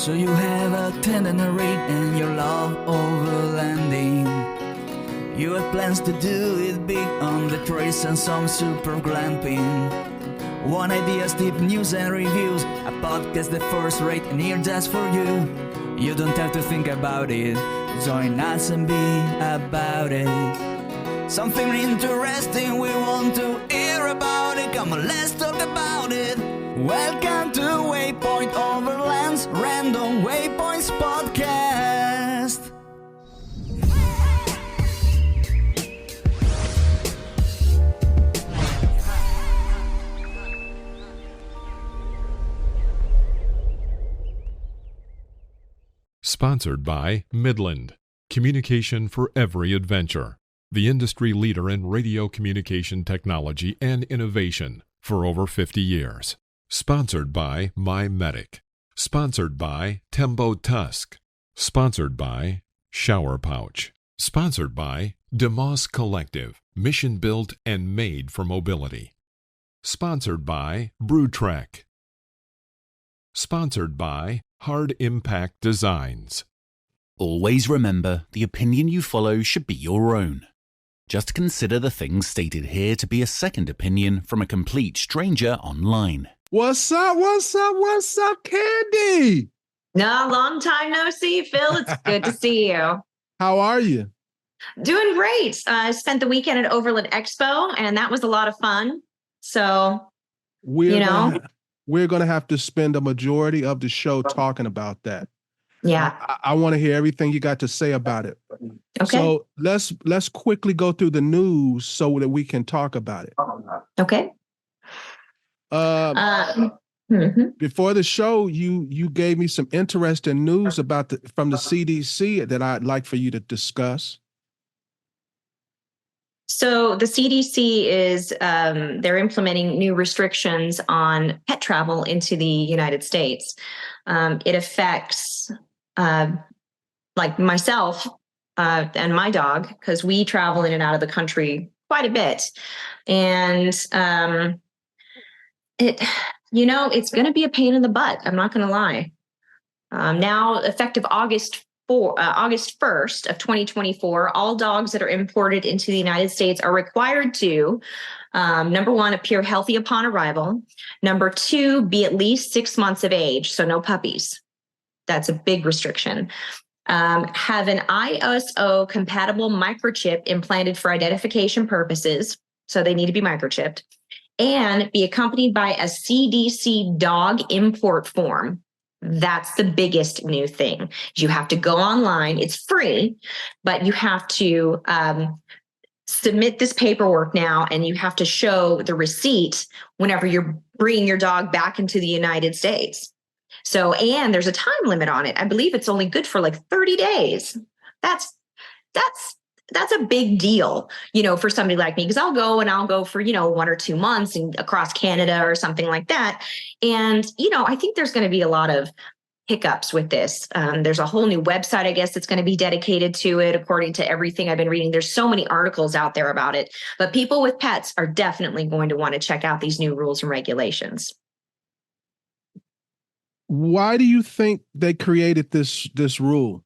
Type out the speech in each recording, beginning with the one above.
So you have a itinerary and you love overlanding. You have plans to do it big on the trails and some super glamping. One ideas, tip, news and reviews, a podcast the first rate and here just for you. You don't have to think about it, join us and be about it. Something interesting we want to hear about it, come on let's talk about it. Welcome to Waypoint Overland's Random Waypoints Podcast. Sponsored by Midland, communication for every adventure, the industry leader in radio communication technology and innovation for over 50 years. Sponsored by MyMedic. Sponsored by TEMBO TUSK. Sponsored by Shower Pouch. Sponsored by DeMoss Collective, mission built and made for mobility. Sponsored by BrewTrek. Sponsored by Hard Impact Designs. Always remember, the opinion you follow should be your own. Just consider the things stated here to be a second opinion from a complete stranger online. What's up, CANDI? No, long time no see, Phil. It's good to see you. How are you? Doing great. I spent the weekend at Overland Expo, and that was a lot of fun. So, We're going to have to spend a majority of the show talking about that. Yeah. I want to hear everything you got to say about it. Okay. So let's quickly go through the news so that we can talk about it. Okay. Before the show, you gave me some interesting news about from the CDC that I'd like for you to discuss. So the CDC is they're implementing new restrictions on pet travel into the United States. It affects like myself and my dog, because we travel in and out of the country quite a bit. And it's going to be a pain in the butt. I'm not going to lie. Now, effective August 1st of 2024, all dogs that are imported into the United States are required to, number one, appear healthy upon arrival. Number two, be at least 6 months of age. So no puppies. That's a big restriction. Have an INEOS compatible microchip implanted for identification purposes. So they need to be microchipped. And be accompanied by a CDC dog import form. That's the biggest new thing. You have to go online. It's free, but you have to submit this paperwork now, and you have to show the receipt whenever you're bringing your dog back into the United States. So, and there's a time limit on it. I believe it's only good for like 30 days. That's a big deal, for somebody like me, because I'll go for, 1 or 2 months across Canada or something like that. And, I think there's going to be a lot of hiccups with this. There's a whole new website, I guess, that's going to be dedicated to it. According to everything I've been reading, there's so many articles out there about it, but people with pets are definitely going to want to check out these new rules and regulations. Why do you think they created this rule?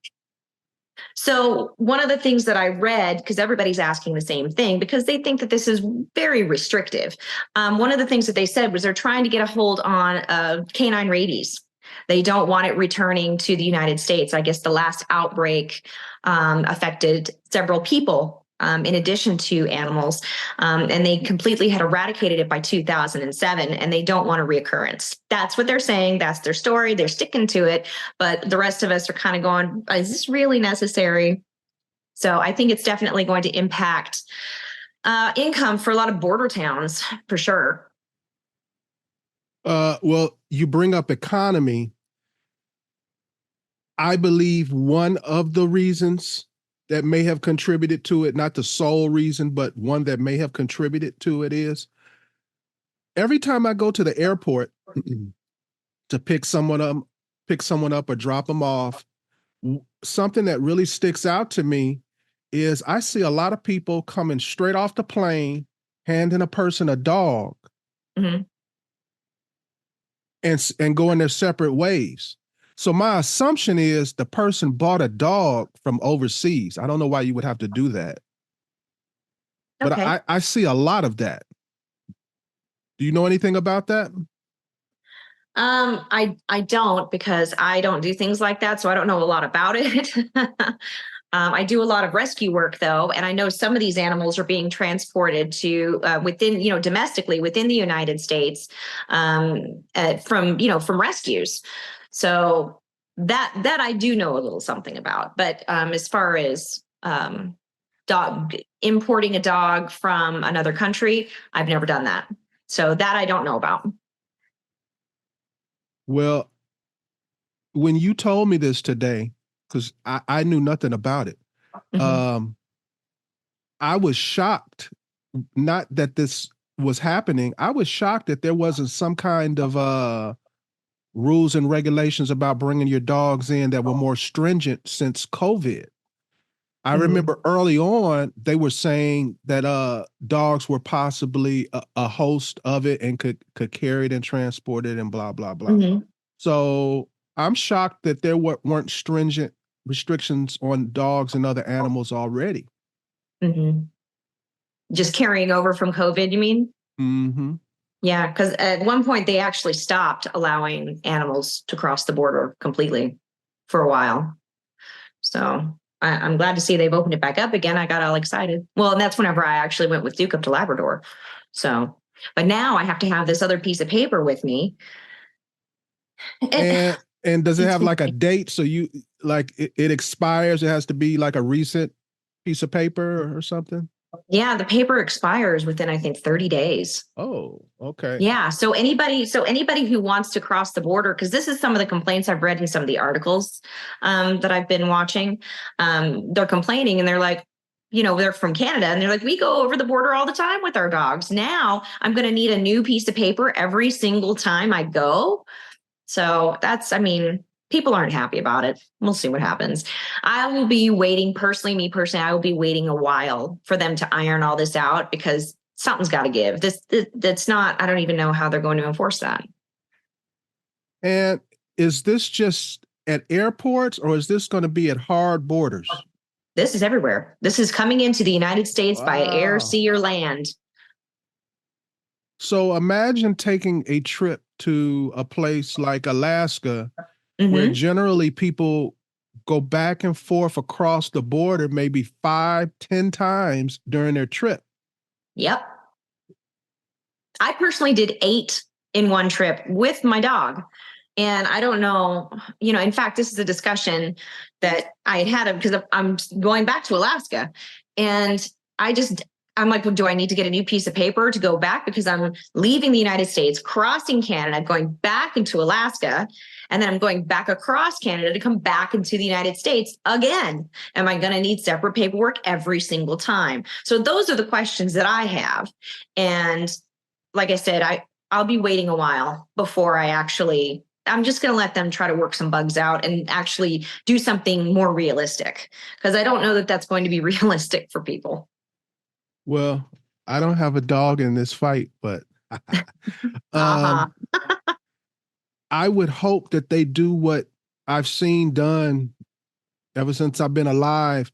So one of the things that I read, because everybody's asking the same thing, because they think that this is very restrictive. One of the things that they said was they're trying to get a hold on canine rabies. They don't want it returning to the United States. I guess the last outbreak affected several people in addition to animals, and they completely had eradicated it by 2007, and they don't want a reoccurrence. That's what they're saying. That's their story. They're sticking to it, but the rest of us are kind of going, is this really necessary? So I think it's definitely going to impact income for a lot of border towns, for sure. Well, you bring up economy. I believe one of the reasons that may have contributed to it, not the sole reason, but one that may have contributed to it, is every time I go to the airport to pick someone up or drop them off, something that really sticks out to me is I see a lot of people coming straight off the plane, handing a person a dog, and going their separate ways. So my assumption is the person bought a dog from overseas. I don't know why you would have to do that. But Okay. I see a lot of that. Do you know anything about that? I don't, because I don't do things like that, so I don't know a lot about it. I do a lot of rescue work though, and I know some of these animals are being transported to within, domestically within the United States, from rescues. So that I do know a little something about. But as far as importing a dog from another country, I've never done that. So that I don't know about. Well, when you told me this today, because I knew nothing about it, Mhm. I was shocked. Not that this was happening. I was shocked that there wasn't some kind of rules and regulations about bringing your dogs in that were more stringent since COVID. I remember early on they were saying that dogs were possibly a host of it and could carry it and transport it and blah blah blah. Mhm. So I'm shocked that there weren't stringent restrictions on dogs and other animals already. Mhm. Just carrying over from COVID, you mean? Mm-hmm. Yeah, because at one point they actually stopped allowing animals to cross the border completely for a while. So I'm glad to see they've opened it back up again. I got all excited. Well, and that's whenever I actually went with Duke up to Labrador. So, but now I have to have this other piece of paper with me. And does it have like a date? So you like it expires? It has to be like a recent piece of paper or something? Yeah, the paper expires within, I think, 30 days. Oh, okay. Yeah. So anybody who wants to cross the border, because this is some of the complaints I've read in some of the articles that I've been watching. They're complaining and they're like, they're from Canada and they're like, we go over the border all the time with our dogs. Now I'm going to need a new piece of paper every single time I go. So people aren't happy about it. We'll see what happens. I will be waiting me personally, I will be waiting a while for them to iron all this out because something's got to give. That's not, I don't even know how they're going to enforce that. And is this just at airports or is this going to be at hard borders? This is everywhere. This is coming into the United States by air, Wow. sea, or land. So imagine taking a trip to a place like Alaska, where Mm-hmm. generally people go back and forth across the border maybe 5-10 times during their trip. Yep. I personally did 8 in one trip with my dog. And I don't know, in fact, this is a discussion that I had because I'm going back to Alaska. And I'm like, well, do I need to get a new piece of paper to go back? Because I'm leaving the United States, crossing Canada, going back into Alaska, and then I'm going back across Canada to come back into the United States again. Am I going to need separate paperwork every single time? So those are the questions that I have. And like I said, I'll be waiting a while before I'm just going to let them try to work some bugs out and actually do something more realistic, because I don't know that that's going to be realistic for people. Well, I don't have a dog in this fight, but Uh-huh. I would hope that they do what I've seen done ever since I've been alive.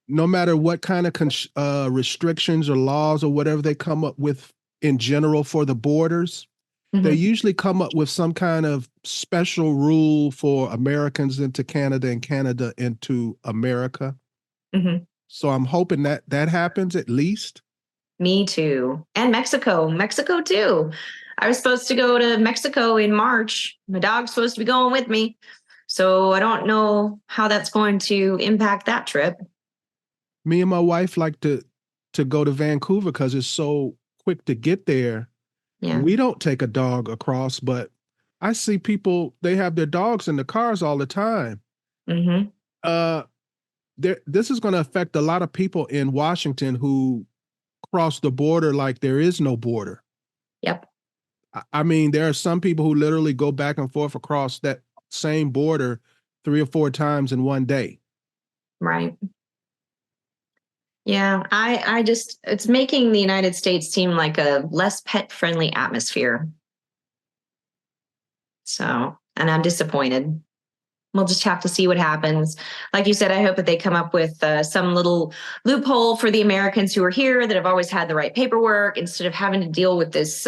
No matter what kind of restrictions or laws or whatever they come up with in general for the borders, they usually come up with some kind of special rule for Americans into Canada and Canada into America. Mm-hmm. So I'm hoping that happens at least. Me too. And Mexico too. I was supposed to go to Mexico in March. My dog's supposed to be going with me. So I don't know how that's going to impact that trip. Me and my wife like to go to Vancouver because it's so quick to get there. Yeah. We don't take a dog across, but I see people, they have their dogs in the cars all the time. Mm-hmm. This is going to affect a lot of people in Washington who cross the border like there is no border. Yep. I mean, there are some people who literally go back and forth across that same border 3 or 4 times in one day. Right. Yeah, it's making the United States seem like a less pet-friendly atmosphere. So, and I'm disappointed. We'll just have to see what happens. Like you said, I hope that they come up with some little loophole for the Americans who are here that have always had the right paperwork, instead of having to deal with this,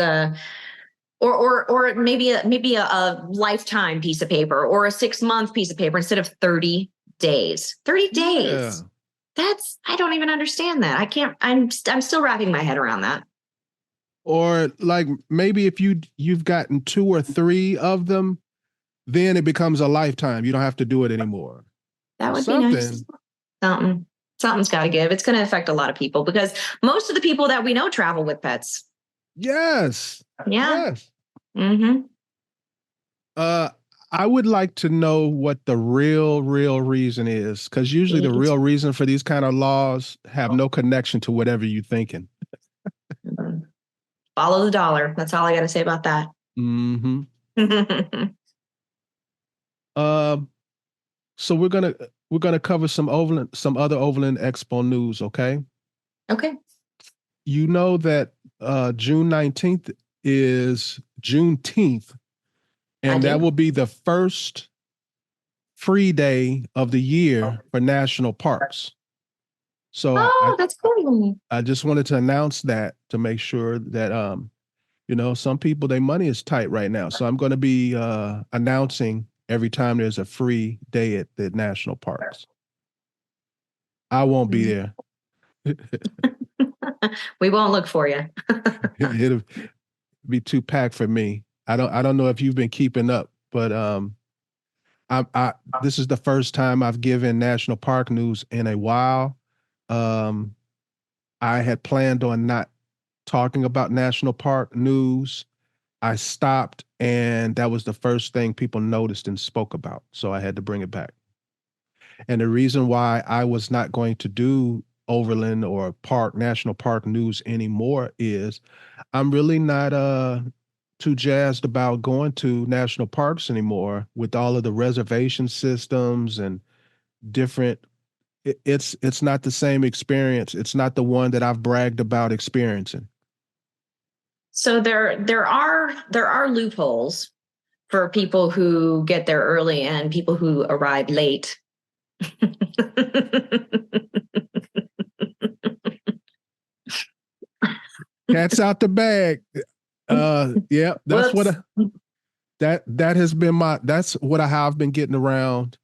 or maybe a lifetime piece of paper, or a 6-month piece of paper instead of 30 days. 30 days. Yeah. I don't even understand that. I'm still wrapping my head around that. Or like maybe if you've gotten 2 or 3 of them, then it becomes a lifetime. You don't have to do it anymore. That would be nice. Something's got to give. It's going to affect a lot of people, because most of the people that we know travel with pets. Yes. Yeah. Yes. Mm-hmm. I would like to know what the real reason is, because usually the real reason for these kind of laws have no connection to whatever you're thinking. Follow the dollar. That's all I got to say about that. Mm-hmm. So we're gonna cover some other Overland Expo news, okay? Okay. You know that June 19th is Juneteenth, and that will be the first free day of the year for national parks. So that's cool. I just wanted to announce that to make sure that some people, their money is tight right now. So I'm going to be announcing every time there's a free day at the national parks. I won't be there. We won't look for you. It'll be too packed for me. I don't know if you've been keeping up, but this is the first time I've given national park news in a while. I had planned on not talking about national park news. I stopped, and that was the first thing people noticed and spoke about. So I had to bring it back. And the reason why I was not going to do Overland or national park news anymore is I'm really not too jazzed about going to national parks anymore with all of the reservation systems and different. It's not the same experience. It's not the one that I've bragged about experiencing. So there are loopholes for people who get there early and people who arrive late. Cat's out the bag. Yeah, that's that has been that's what I have been getting around.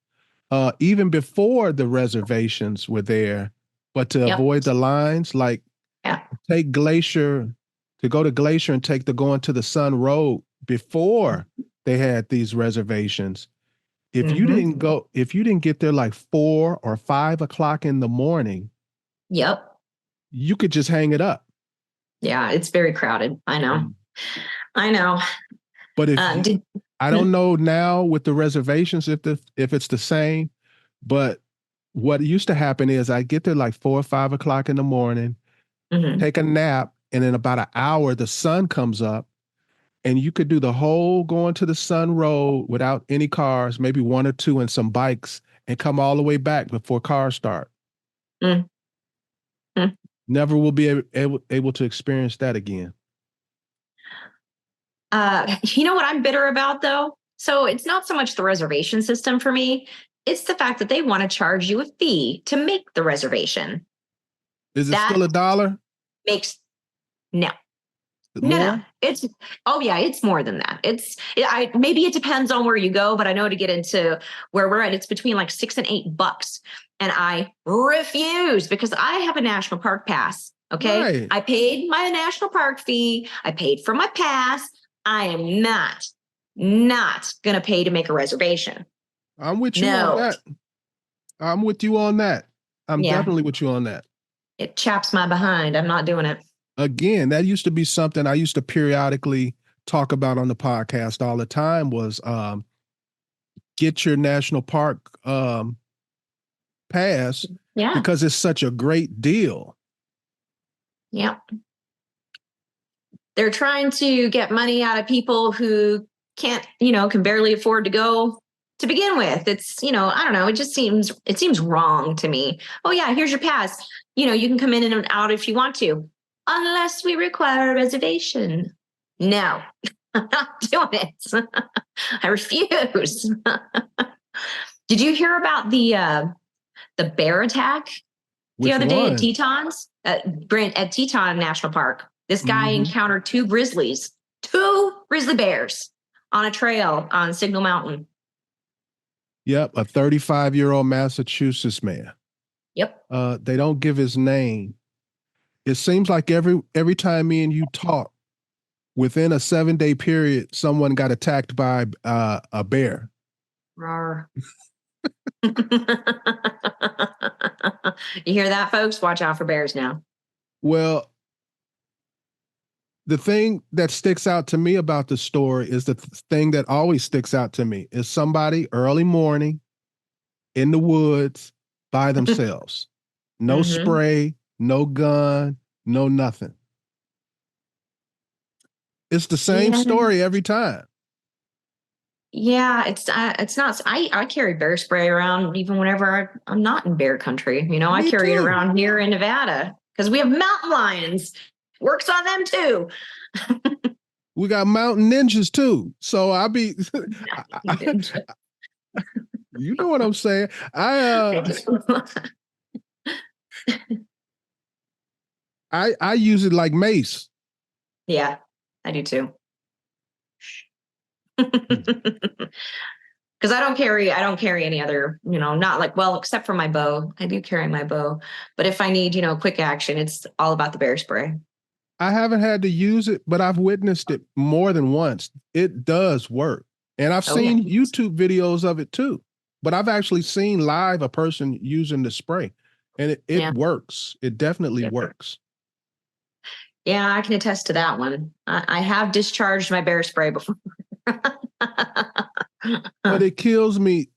Even before the reservations were there, but to avoid the lines, like take Glacier, to go to Glacier and take the Going to the Sun Road before they had these reservations. If you didn't get there like 4 or 5 o'clock in the morning, you could just hang it up. Yeah, it's very crowded. I know. But if I don't know now with the reservations if it's the same, but what used to happen is I get there like 4 or 5 o'clock in the morning, take a nap, and in about an hour the sun comes up, and you could do the whole Going to the Sun Road without any cars, maybe 1 or 2 and some bikes, and come all the way back before cars start. Never will be able to experience that again. You know what I'm bitter about, though? So it's not so much the reservation system for me. It's the fact that they want to charge you a fee to make the reservation. Is it still $1? No. It's more than that. Maybe it depends on where you go, but I know to get into where we're at, it's between like $6 and $8. And I refuse because I have a national park pass. Okay. Right. I paid my national park fee. I paid for my pass. I am not going to pay to make a reservation. I'm with you on that. I'm with you on that. I'm definitely with you on that. It chaps my behind. I'm not doing it. Again, that used to be something I used to periodically talk about on the podcast all the time was get your national park pass because it's such a great deal. Yep. They're trying to get money out of people who can't, can barely afford to go to begin with. It's, I don't know. It seems wrong to me. Oh yeah, here's your pass. You can come in and out if you want to, unless we require a reservation. No, I'm not doing it. I refuse. Did you hear about the bear attack the Which other day at one? Teton's at Teton National Park? This guy Mhm. encountered two grizzly bears on a trail on Signal Mountain. Yep, a 35-year-old Massachusetts man. Yep. They don't give his name. It seems like every time me and you talk, within a 7-day period, someone got attacked by a bear. Rawr. You hear that, folks? Watch out for bears now. Well, the thing that sticks out to me about the story is the thing that always sticks out to me is somebody early morning in the woods by themselves. No spray, no gun, no nothing. It's the same story every time. Yeah, it's not. I carry bear spray around even whenever I'm not in bear country. You know, I Me carry it too. around here in Nevada because we have mountain lions. Works on them too. We got mountain ninjas too. So I be, you know what I'm saying? I use it like mace. Yeah, I do too. Because I don't carry any other, not like, well, except for my bow. I do carry my bow. But if I need, quick action, it's all about the bear spray. I haven't had to use it, but I've witnessed it more than once. It does work. And I've seen YouTube videos of it too. But I've actually seen live a person using the spray. And it works. It definitely works. Yeah, I can attest to that one. I have discharged my bear spray before. But it kills me.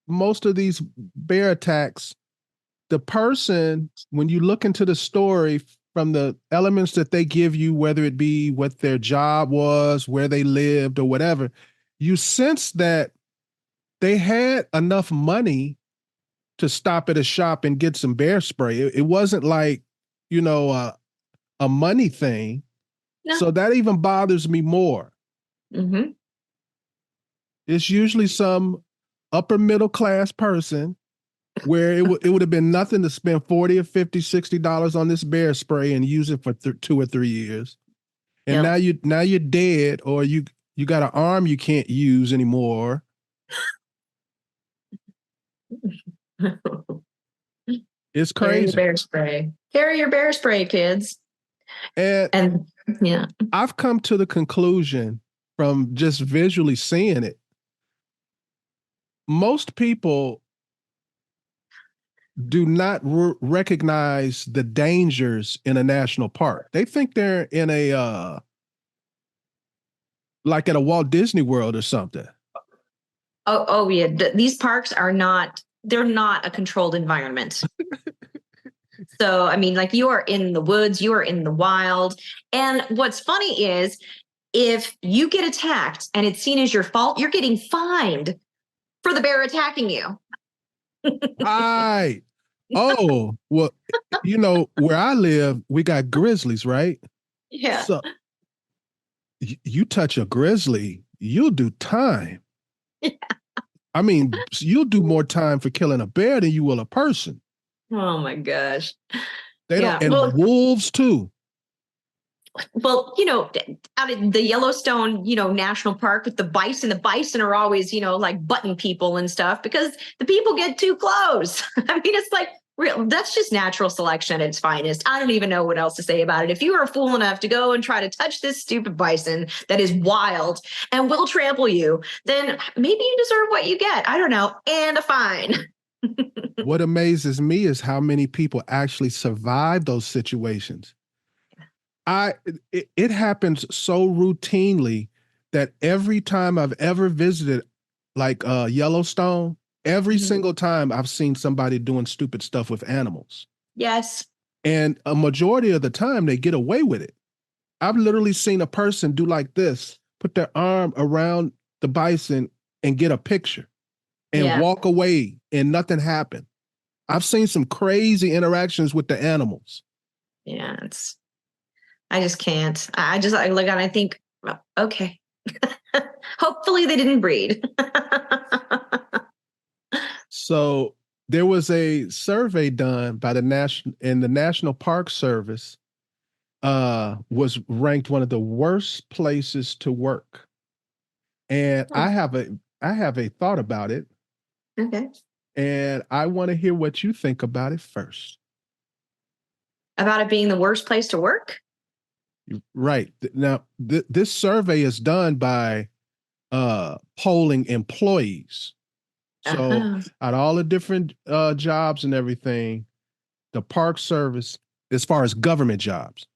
Most of these bear attacks, the person, when you look into the story from the elements that they give you, whether it be what their job was, where they lived or whatever, you sense that they had enough money to stop at a shop and get some bear spray. It wasn't like, a money thing. No. So that even bothers me more. Mm-hmm. It's usually some upper middle class person where it would have been nothing to spend $40 or $50, $60 on this bear spray and use it for 2 or 3 years. And now you're dead, or you got an arm you can't use anymore. It's crazy. Carry your bear spray. Carry your bear spray, kids. And yeah, I've come to the conclusion from just visually seeing it. Most people do not recognize the dangers in a national park. They think they're in a like at a Walt Disney World or something. Oh yeah. These parks are not. They're not a controlled environment. So, I mean, like, you are in the woods, you are in the wild. And what's funny is if you get attacked and it's seen as your fault, you're getting fined for the bear attacking you. Right. Oh, well, where I live, we got grizzlies, right? Yeah. So you touch a grizzly, you'll do time. Yeah. I mean, you'll do more time for killing a bear than you will a person. Oh my gosh. They don't, and wolves too. Well, out in the Yellowstone, National Park with the bison are always, like butting people and stuff because the people get too close. I mean, it's like that's just natural selection at its finest. I don't even know what else to say about it. If you are a fool enough to go and try to touch this stupid bison that is wild and will trample you, then maybe you deserve what you get. I don't know. And a fine. What amazes me is how many people actually survive those situations. It happens so routinely that every time I've ever visited like Yellowstone, every single time I've seen somebody doing stupid stuff with animals. Yes. And a majority of the time they get away with it. I've literally seen a person do like this, put their arm around the bison and get a picture and walk away and nothing happened. I've seen some crazy interactions with the animals. Yeah, I just can't. I look at it and I think, okay, hopefully they didn't breed. So there was a survey done by the National Park Service, was ranked one of the worst places to work. And I have a thought about it, Okay. and I want to hear what you think about it first. About it being the worst place to work? Right. Now, this survey is done by polling employees. So out of all the different jobs and everything, the Park Service, as far as government jobs,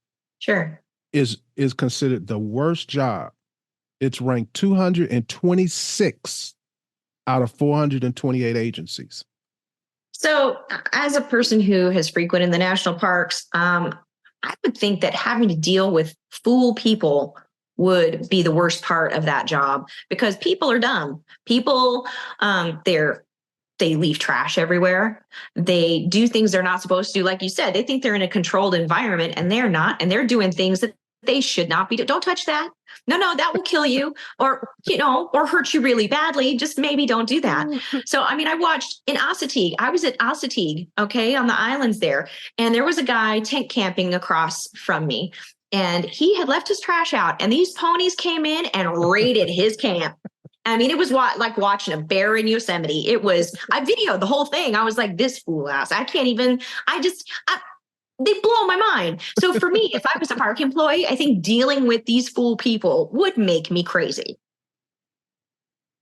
Sure. is considered the worst job. It's ranked 226 out of 428 agencies. So, as a person who has frequented the national parks, I would think that having to deal with fool people would be the worst part of that job, because people are dumb. People, they leave trash everywhere. They do things they're not supposed to do. Like you said, they think they're in a controlled environment, and they're not, and they're doing things that they should not be. Don't touch that. No, that will kill you, or, or hurt you really badly. Just maybe don't do that. So, I mean, I watched in Assateague. I was at Assateague, okay, on the islands there. And there was a guy tent camping across from me, and he had left his trash out, and these ponies came in and raided his camp. I mean, it was like watching a bear in Yosemite. I videoed the whole thing. I was like, this fool ass. They blow my mind. So for me, if I was a park employee, I think dealing with these fool people would make me crazy.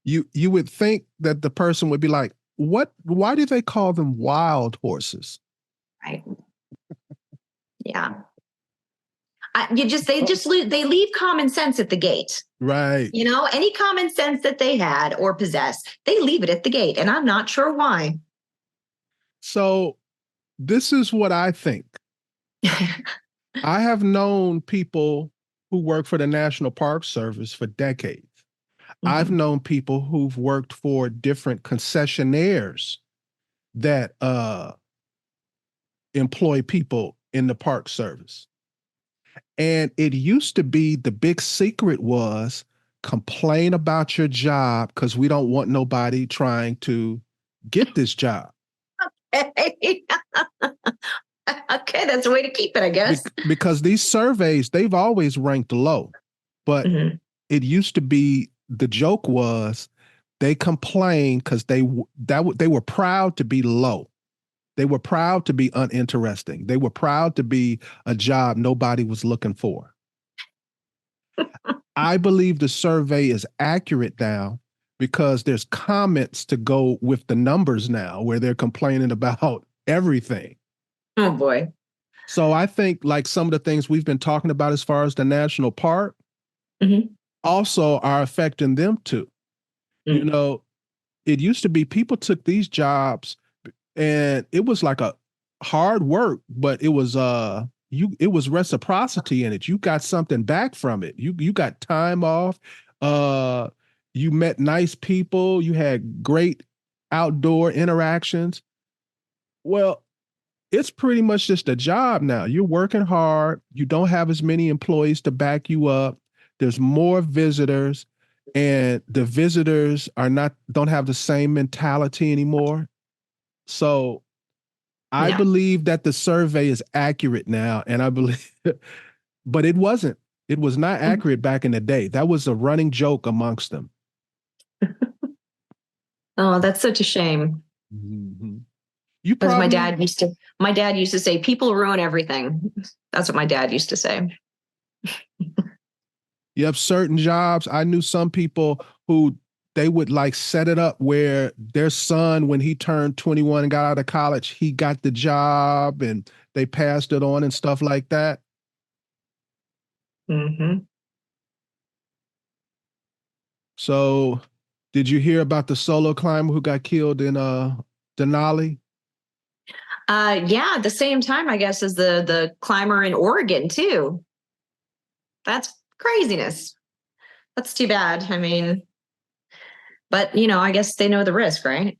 You would think that the person would be like, why do they call them wild horses? Right. Yeah. They leave common sense at the gate. Right. Any common sense that they had or possess, they leave it at the gate. And I'm not sure why. So this is what I think. I have known people who work for the National Park Service for decades. Mm-hmm. I've known people who've worked for different concessionaires that employ people in the Park Service. And it used to be the big secret was complain about your job because we don't want nobody trying to get this job. Okay. Okay, that's a way to keep it, I guess. Because these surveys, they've always ranked low. But it used to be, the joke was they complained because they were proud to be low. They were proud to be uninteresting. They were proud to be a job nobody was looking for. I believe the survey is accurate now because there's comments to go with the numbers now where they're complaining about everything. Oh, boy. So I think like some of the things we've been talking about as far as the national park also are affecting them too. Mm-hmm. It used to be people took these jobs and it was like a hard work, but it was it was reciprocity in it. You got something back from it. You got time off. You met nice people. You had great outdoor interactions. Well, it's pretty much just a job now. You're working hard. You don't have as many employees to back you up. There's more visitors, and the visitors don't have the same mentality anymore. So I believe that the survey is accurate now, and I believe, but it wasn't. It was not accurate back in the day. That was a running joke amongst them. Oh, that's such a shame. Mm-hmm. Because my dad used to say, people ruin everything. That's what my dad used to say. You have certain jobs. I knew some people who they would like set it up where their son, when he turned 21 and got out of college, he got the job and they passed it on and stuff like that. Mm-hmm. So did you hear about the solo climber who got killed in Denali? Yeah, at the same time, I guess, as the climber in Oregon too. That's craziness. That's too bad. I mean, but I guess they know the risk, right?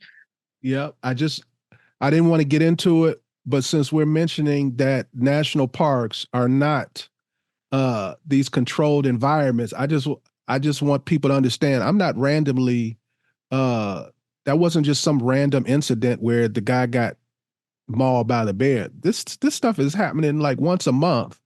Yeah, I didn't want to get into it, but since we're mentioning that national parks are not these controlled environments, I just want people to understand I'm not randomly that wasn't just some random incident where the guy got mauled by the bear. This stuff is happening like once a month,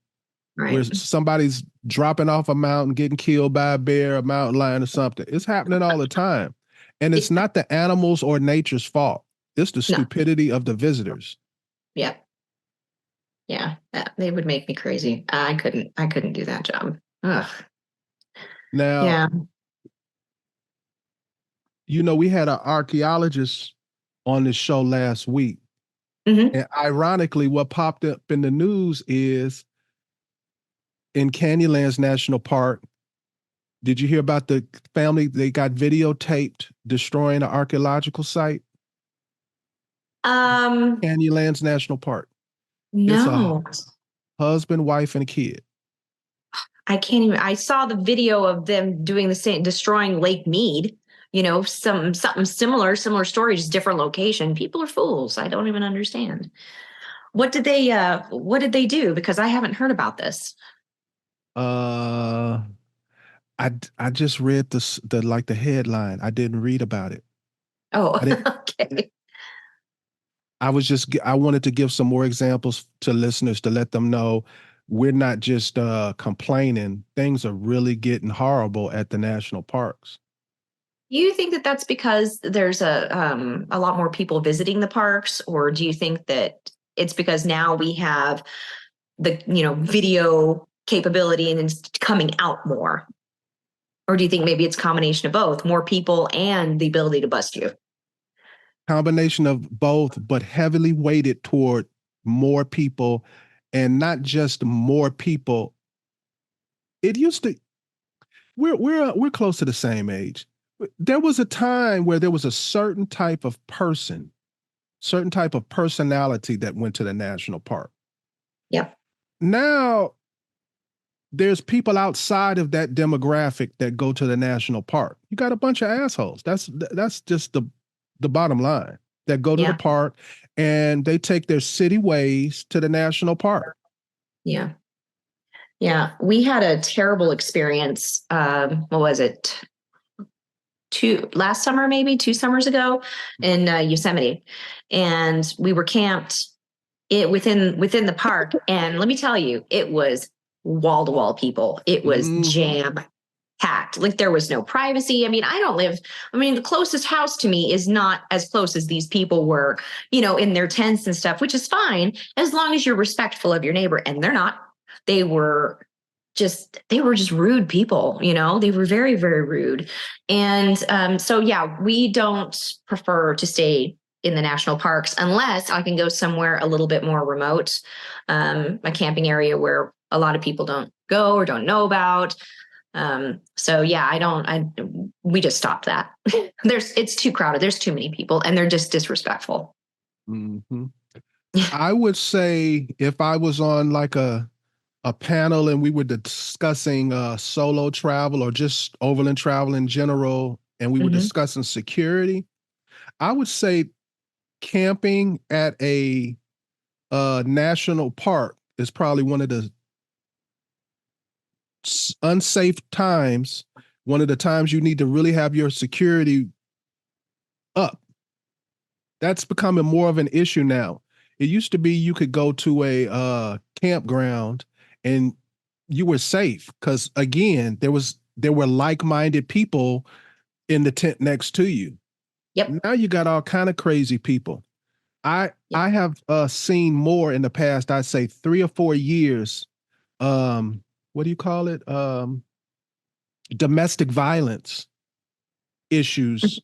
where Right. somebody's dropping off a mountain, getting killed by a bear, a mountain lion, or something. It's happening all the time. And it's not the animals or nature's fault. It's the No. stupidity of the visitors. Yeah. Yeah. They would make me crazy. I couldn't do that job. Ugh. Now, Yeah. we had an archaeologist on this show last week. Mhm. And ironically, what popped up in the news is in Canyonlands National Park, did you hear about the family? They got videotaped destroying an archaeological site. Canyonlands National Park. It's No. a husband, wife, and a kid. I can't even. I saw the video of them doing the same, destroying Lake Mead. Something similar story, just different location. People are fools. I don't even understand. What did they do? Because I haven't heard about this. I just read the headline. I didn't read about it. Oh, okay. Okay. I wanted to give some more examples to listeners to let them know we're not just complaining. Things are really getting horrible at the national parks. You think that that's because there's a lot more people visiting the parks, or do you think that it's because now we have the video capability and it's coming out more? Or do you think maybe it's a combination of both, more people and the ability to bust you? Combination of both, but heavily weighted toward more people, and not just more people. It used to, we're close to the same age. There was a time where there was a certain type of person, certain type of personality that went to the national park. Yep. Now there's people outside of that demographic that go to the national park. You got a bunch of assholes. That's just the bottom line, that go to the park and they take their city ways to the national park. Yeah. Yeah. We had a terrible experience. What was it? Last summer, maybe 2 summers ago in Yosemite. And we were camped within the park. And let me tell you, it was wall to wall people. It was jam packed. Like there was no privacy. I mean, the closest house to me is not as close as these people were, in their tents and stuff, which is fine as long as you're respectful of your neighbor. And they're not. They were just rude people, they were very, very rude. And so, yeah, we don't prefer to stay in the national parks unless I can go somewhere a little bit more remote, a camping area where a lot of people don't go or don't know about. So yeah, we just stopped that. It's too crowded. There's too many people and they're just disrespectful. Mm-hmm. I would say if I was on like a panel and we were discussing solo travel or just overland travel in general, and we were discussing security, I would say camping at a national park is probably one of the unsafe times, one of the times you need to really have your security up. That's becoming more of an issue now. It used to be you could go to a campground and you were safe because, again, there were like-minded people in the tent next to you. Yep. Now you got all kind of crazy people. I have seen more in the past, I'd say 3 or 4 years. What do you call it? Domestic violence issues.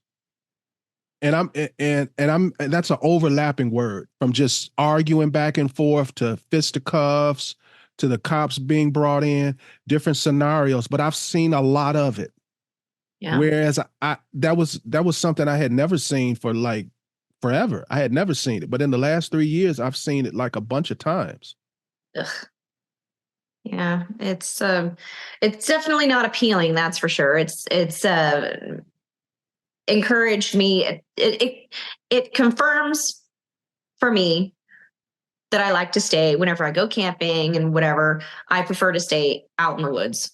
And that's an overlapping word, from just arguing back and forth to fisticuffs to the cops being brought in, different scenarios. But I've seen a lot of it. Yeah. Whereas that was something I had never seen for like forever. I had never seen it, but in the last 3 years, I've seen it like a bunch of times. Ugh. Yeah, it's definitely not appealing. That's for sure. It's encouraged me. It confirms for me that I like to stay whenever I go camping and whatever. I prefer to stay out in the woods.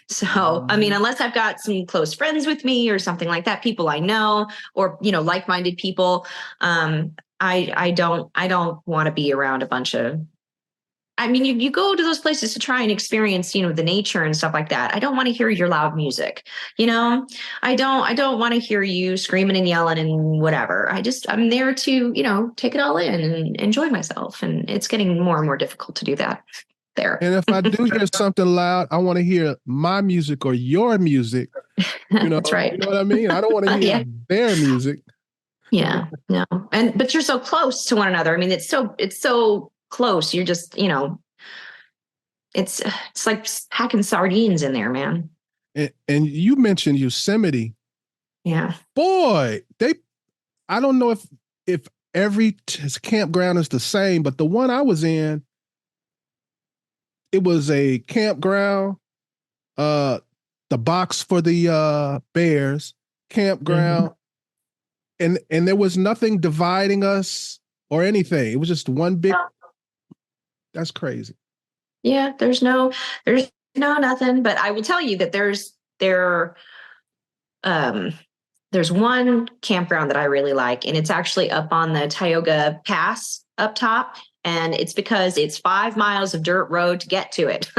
So, I mean, unless I've got some close friends with me or something like that, people I know, or, like-minded people, I don't want to be around a bunch of, I mean, you go to those places to try and experience, the nature and stuff like that. I don't want to hear your loud music. I don't want to hear you screaming and yelling and whatever. I'm there to, take it all in and enjoy myself. And it's getting more and more difficult to do that there. And if I do hear something loud, I want to hear my music or your music. That's right. You know what I mean? I don't want to hear their music. Yeah, no. But you're so close to one another. I mean, it's so close. You're just, it's like packing sardines in there, man. And you mentioned Yosemite. Yeah. Boy, I don't know if every campground is the same, but the one I was in, it was a campground, the box for the bears, campground, and there was nothing dividing us or anything. It was just one big. That's crazy. Yeah, there's no nothing. But I will tell you that there's one campground that I really like, and it's actually up on the Tioga Pass up top. And it's because it's 5 miles of dirt road to get to it.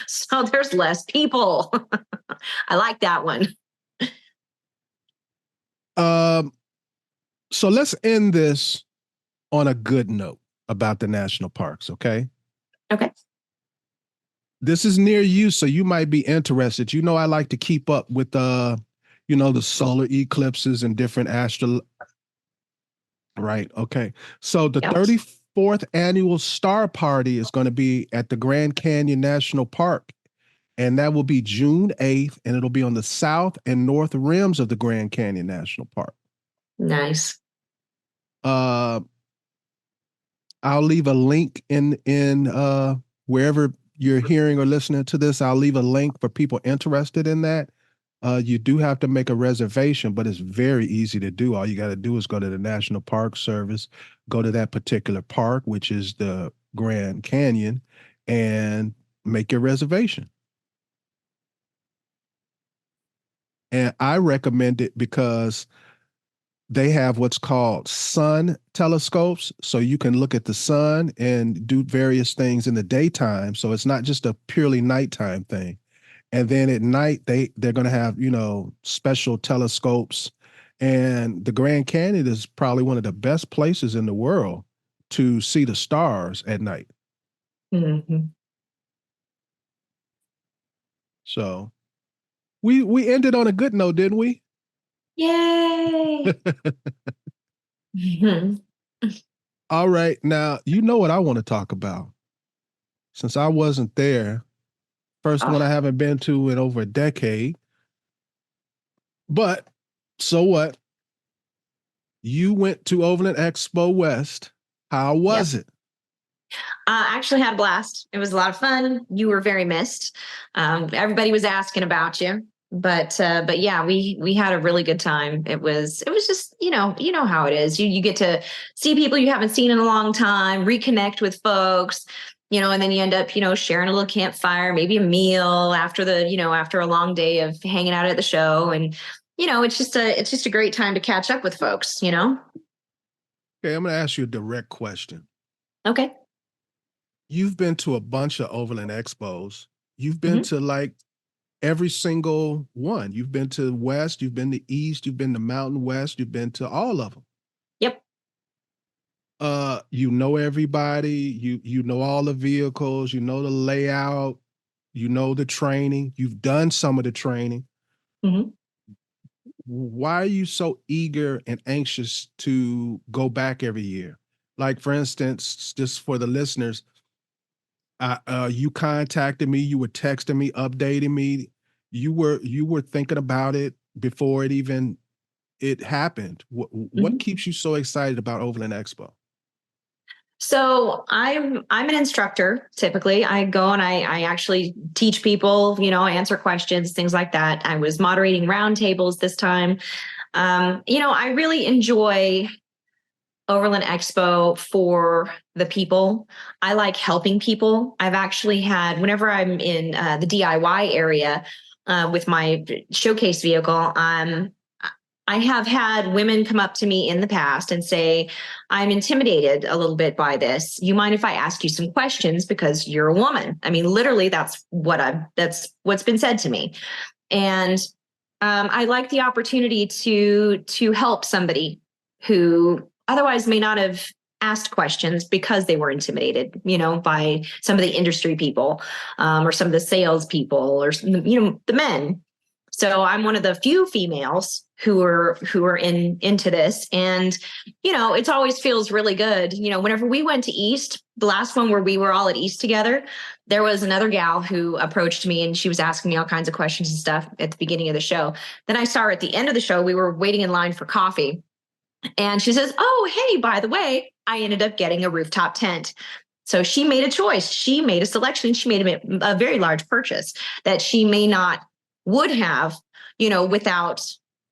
So there's less people. I like that one. So let's end this on a good note about the national parks, okay? Okay. This is near you, so you might be interested. I like to keep up with the solar eclipses and different Right, okay. So the 34th annual Star Party is going to be at the Grand Canyon National Park, and that will be June 8th, and it'll be on the south and north rims of the Grand Canyon National Park. Nice. I'll leave a link in wherever you're hearing or listening to this. I'll leave a link for people interested in that. You do have to make a reservation, but it's very easy to do. All you got to do is go to the National Park Service, go to that particular park, which is the Grand Canyon, and make your reservation. And I recommend it because they have what's called sun telescopes. So you can look at the sun and do various things in the daytime. So it's not just a purely nighttime thing. And then at night, they're going to have, special telescopes. And the Grand Canyon is probably one of the best places in the world to see the stars at night. Mm-hmm. So we ended on a good note, didn't we? Yay. All right. Now, you know what I want to talk about. Since I wasn't there, first one I haven't been to in over a decade. But so what? You went to Overland Expo West. How was it? I actually had a blast. It was a lot of fun. You were very missed. Everybody was asking about you. But yeah, we had a really good time. It was just, you know how it is. You get to see people you haven't seen in a long time, reconnect with folks, and then you end up, sharing a little campfire, maybe a meal after after a long day of hanging out at the show. And, it's just a great time to catch up with folks, Okay, I'm going to ask you a direct question. Okay. You've been to a bunch of Overland Expos. You've been to every single one. You've been to West, you've been to East, you've been to Mountain West, you've been to all of them. Yep. You know everybody, you know all the vehicles, you know the layout, you know the training, you've done some of the training. Mm-hmm. Why are you so eager and anxious to go back every year? Like, for instance, just for the listeners, you contacted me, you were texting me, updating me. You were thinking about it before it happened. What keeps you so excited about Overland Expo? So I'm an instructor. Typically I go and I actually teach people, answer questions, things like that. I was moderating roundtables this time. I really enjoy Overland Expo for the people. I like helping people. I've actually had, whenever I'm in the DIY area with my showcase vehicle, I have had women come up to me in the past and say, I'm intimidated a little bit by this. You mind if I ask you some questions because you're a woman? I mean, literally, that's what's been said to me. And I like the opportunity to help somebody who otherwise may not have asked questions because they were intimidated, by some of the industry people or some of the sales people or, the men. So I'm one of the few females who are into this. And, it always feels really good. Whenever we went to East, the last one where we were all at East together, there was another gal who approached me and she was asking me all kinds of questions and stuff at the beginning of the show. Then I saw her at the end of the show. We were waiting in line for coffee. And she says, oh, hey, by the way, I ended up getting a rooftop tent. So she made a choice. She made a selection. She made a very large purchase that she would have, without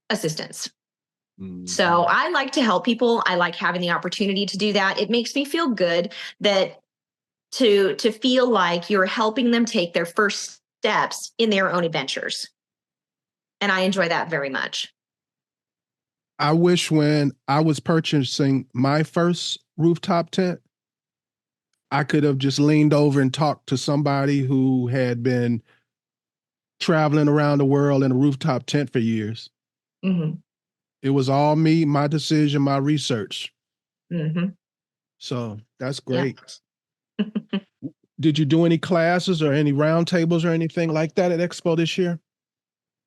assistance. Mm-hmm. So I like to help people. I like having the opportunity to do that. It makes me feel good that to feel like you're helping them take their first steps in their own adventures. And I enjoy that very much. I wish when I was purchasing my first rooftop tent, I could have just leaned over and talked to somebody who had been traveling around the world in a rooftop tent for years. Mm-hmm. It was all me, my decision, my research. Mm-hmm. So that's great. Yeah. Did you do any classes or any roundtables or anything like that at Expo this year?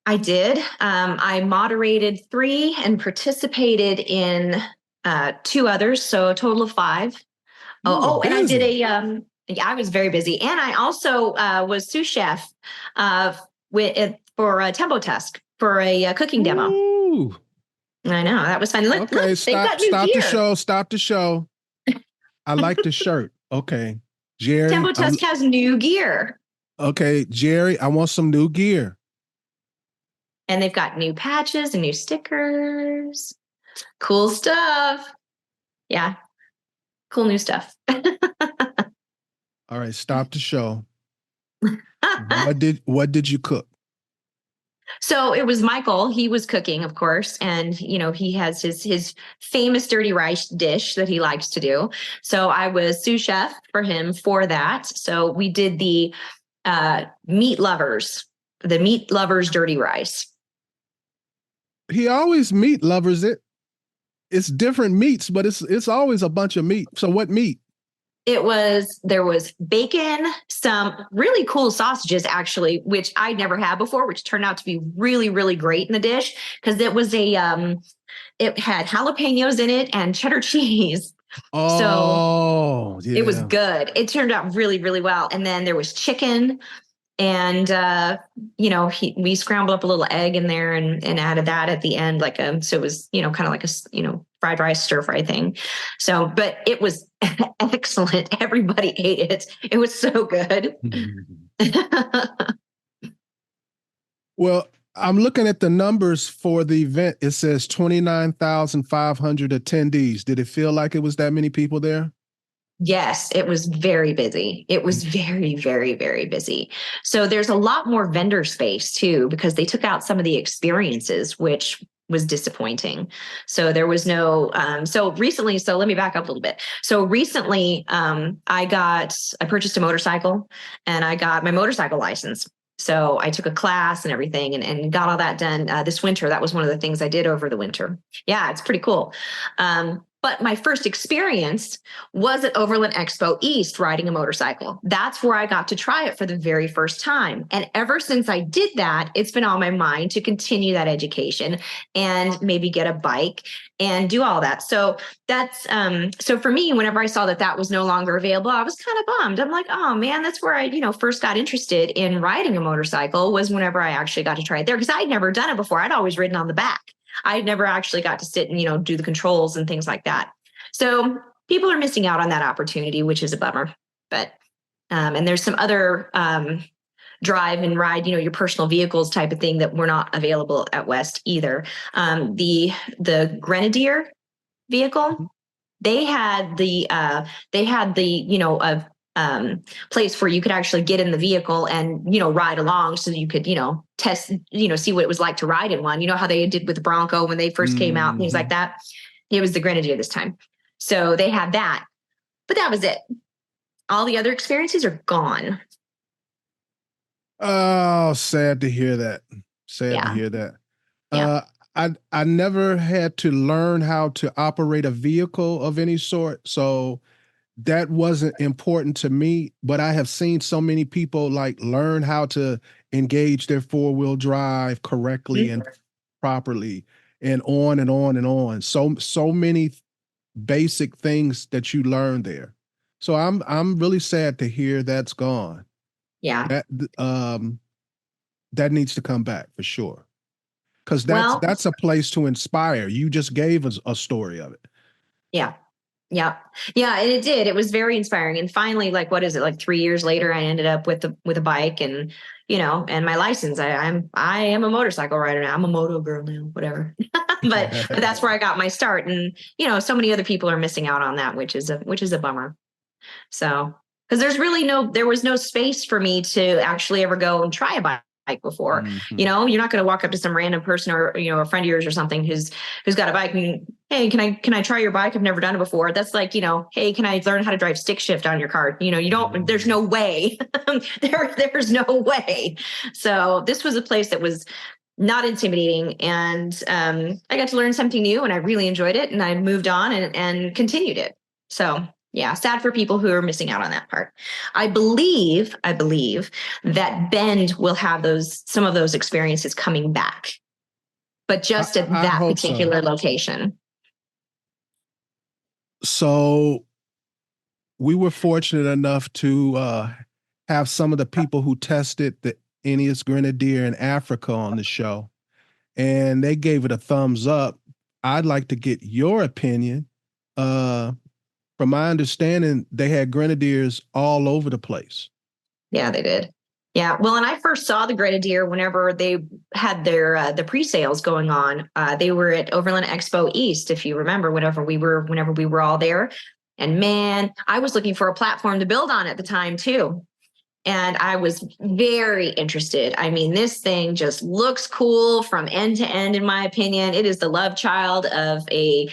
I did. I moderated 3 and participated in 2 others, so a total of 5. And I did I was very busy. And I also was sous chef for TEMBO TUSK for a cooking demo. Ooh. I know, that was fun. Look, stop the show. I like the shirt. Okay. Jerry. TEMBO TUSK has new gear. Okay, Jerry, I want some new gear. And they've got new patches and new stickers. Cool stuff. Yeah. Cool new stuff. All right, stop the show. What did you cook? So it was Michael. He was cooking, of course. And, he has his famous dirty rice dish that he likes to do. So I was sous chef for him for that. So we did the meat lovers dirty rice. He always meat lovers it. It's different meats, but it's always a bunch of meat. So what meat? There was bacon, some really cool sausages, actually, which I'd never had before, which turned out to be really, really great in the dish because it was it had jalapenos in it and cheddar cheese. Oh, so It was good. It turned out really, really well. And then there was chicken. And, we scrambled up a little egg in there and added that at the end, so it was, kind of like a, fried rice stir fry thing. So, but it was excellent. Everybody ate it. It was so good. Well, I'm looking at the numbers for the event. It says 29,500 attendees. Did it feel like it was that many people there? Yes, it was very busy. It was very, very, very busy. So there's a lot more vendor space too, because they took out some of the experiences, which was disappointing. So there was no, so let me back up a little bit. So recently I purchased a motorcycle and I got my motorcycle license. So I took a class and everything and got all that done this winter. That was one of the things I did over the winter. Yeah, it's pretty cool. But my first experience was at Overland Expo East riding a motorcycle. That's where I got to try it for the very first time. And ever since I did that, it's been on my mind to continue that education and maybe get a bike and do all that. So that's so for me, whenever I saw that was no longer available, I was kind of bummed. I'm like, oh man, that's where I, first got interested in riding a motorcycle was whenever I actually got to try it there because I'd never done it before. I'd always ridden on the back. I never actually got to sit and, do the controls and things like that. So people are missing out on that opportunity, which is a bummer. But, and there's some other drive and ride, your personal vehicles type of thing that were not available at West either. The Grenadier vehicle, They had the place where you could actually get in the vehicle and, ride along so you could, test, see what it was like to ride in one. You know how they did with the Bronco when they first came out, things like that. It was the Grenadier this time. So they had that, but that was it. All the other experiences are gone. Oh, sad to hear that. Sad to hear that. Yeah. I never had to learn how to operate a vehicle of any sort, so that wasn't important to me, but I have seen so many people like learn how to engage their four-wheel drive correctly and properly, and on and on and on. So many basic things that you learn there. So I'm really sad to hear that's gone. Yeah. That needs to come back for sure. Because that's a place to inspire. You just gave us a story of it. Yeah. Yeah. Yeah. And it did. It was very inspiring. And finally, like, what is it? Like 3 years later, I ended up with a bike and, and my license. I am a motorcycle rider now. I'm a moto girl now, whatever. but that's where I got my start. And, so many other people are missing out on that, which is a bummer. So, because there was no space for me to actually ever go and try a bike before. You're not going to walk up to some random person or, a friend of yours or something who's got a bike and, hey, can I try your bike? I've never done it before. That's like, hey, can I learn how to drive stick shift on your car? You don't, there's no way. There's no way. So this was a place that was not intimidating. And I got to learn something new and I really enjoyed it. And I moved on and continued it. So yeah, sad for people who are missing out on that part. I believe that Bend will have some of those experiences coming back, but just at that particular location. So we were fortunate enough to have some of the people who tested the INEOS Grenadier in Africa on the show, and they gave it a thumbs up. I'd like to get your opinion. From my understanding, they had Grenadiers all over the place. Yeah, they did. Yeah. Well, and I first saw the Grenadier whenever they had their the pre-sales going on. They were at Overland Expo East, if you remember, whenever we were all there. And man, I was looking for a platform to build on at the time too. And I was very interested. I mean, this thing just looks cool from end to end, in my opinion. It is the love child of a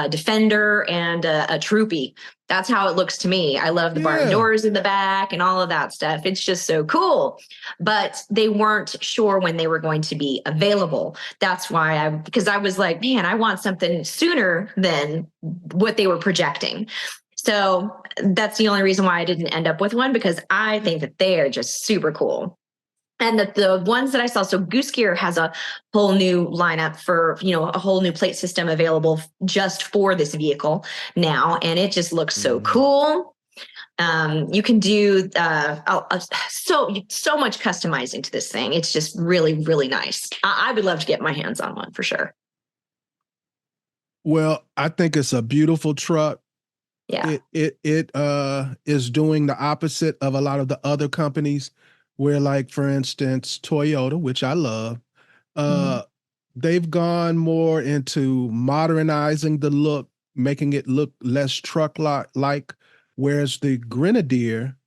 defender and a troopy. That's how it looks to me. I love the barn doors in the back and all of that stuff. It's just so cool. But they weren't sure when they were going to be available. That's why because I was like, man, I want something sooner than what they were projecting. So that's the only reason why I didn't end up with one, because I think that they are just super cool. And that the ones that I saw, so Goose Gear has a whole new lineup for, a whole new plate system available just for this vehicle now. And it just looks so cool. You can do so much customizing to this thing. It's just really, really nice. I would love to get my hands on one for sure. Well, I think it's a beautiful truck. Yeah. It is doing the opposite of a lot of the other companies where, like, for instance, Toyota, which I love, they've gone more into modernizing the look, making it look less truck-like, whereas the Grenadier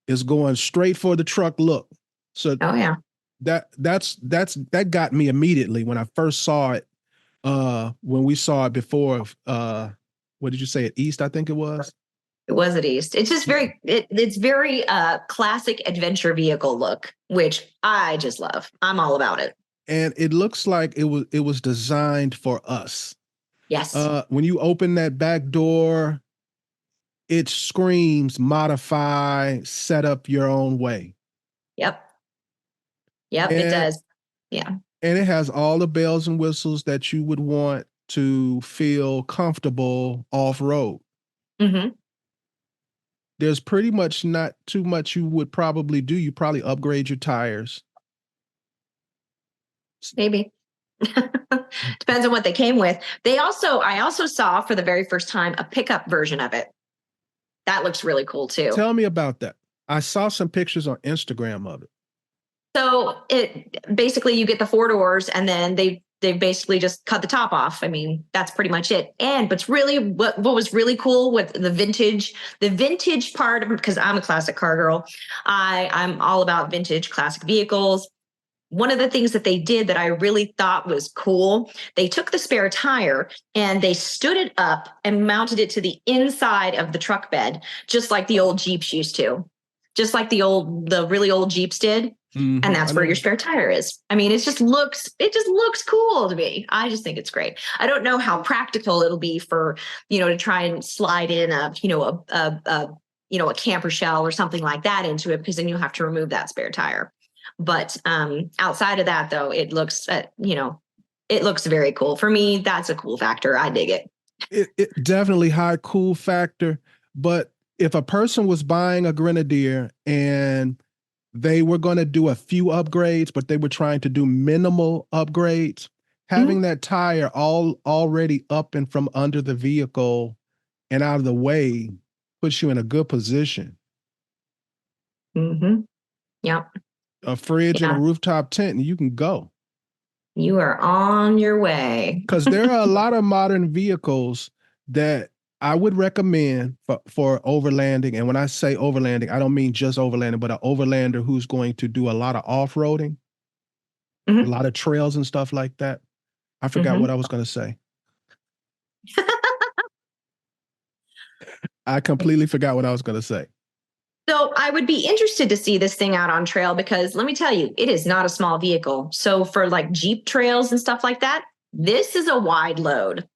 is going straight for the truck look. So that got me immediately when I first saw it, when we saw it before, what did you say, at East, I think it was? It was at East. It's just it's very classic adventure vehicle look, which I just love. I'm all about it. And it looks like it was designed for us. Yes. When you open that back door, it screams modify, set up your own way. Yep, it does. Yeah. And it has all the bells and whistles that you would want to feel comfortable off-road. There's pretty much not too much you would probably do. You probably upgrade your tires. Maybe. Depends on what they came with. I also saw for the very first time a pickup version of it. That looks really cool too. Tell me about that. I saw some pictures on Instagram of it. So it basically, you get the four doors and then they they basically just cut the top off. I mean, that's pretty much it. And what's really what was really cool with the vintage part of, because I'm a classic car girl, I'm all about vintage classic vehicles. One of the things that they did that I really thought was cool, they took the spare tire and they stood it up and mounted it to the inside of the truck bed, just like the old Jeeps used to, just like the really old Jeeps did. Mhm, and that's where your spare tire is. I mean, it just looks cool to me. I just think it's great. I don't know how practical it'll be for, to try and slide in a camper shell or something like that into it, because then you'll have to remove that spare tire. But outside of that, though, it looks very cool. For me, that's a cool factor. I dig it. It definitely high cool factor. But if a person was buying a Grenadier and they were going to do a few upgrades, but they were trying to do minimal upgrades, having that tire already up and from under the vehicle and out of the way puts you in a good position. Mm-hmm. Yep. A fridge and a rooftop tent, and you can go. You are on your way. Because there are a lot of modern vehicles that I would recommend for overlanding. And when I say overlanding, I don't mean just overlanding, but an overlander who's going to do a lot of off-roading, a lot of trails and stuff like that. I forgot what I was going to say. I completely forgot what I was going to say. So I would be interested to see this thing out on trail, because let me tell you, it is not a small vehicle. So for like Jeep trails and stuff like that, this is a wide load.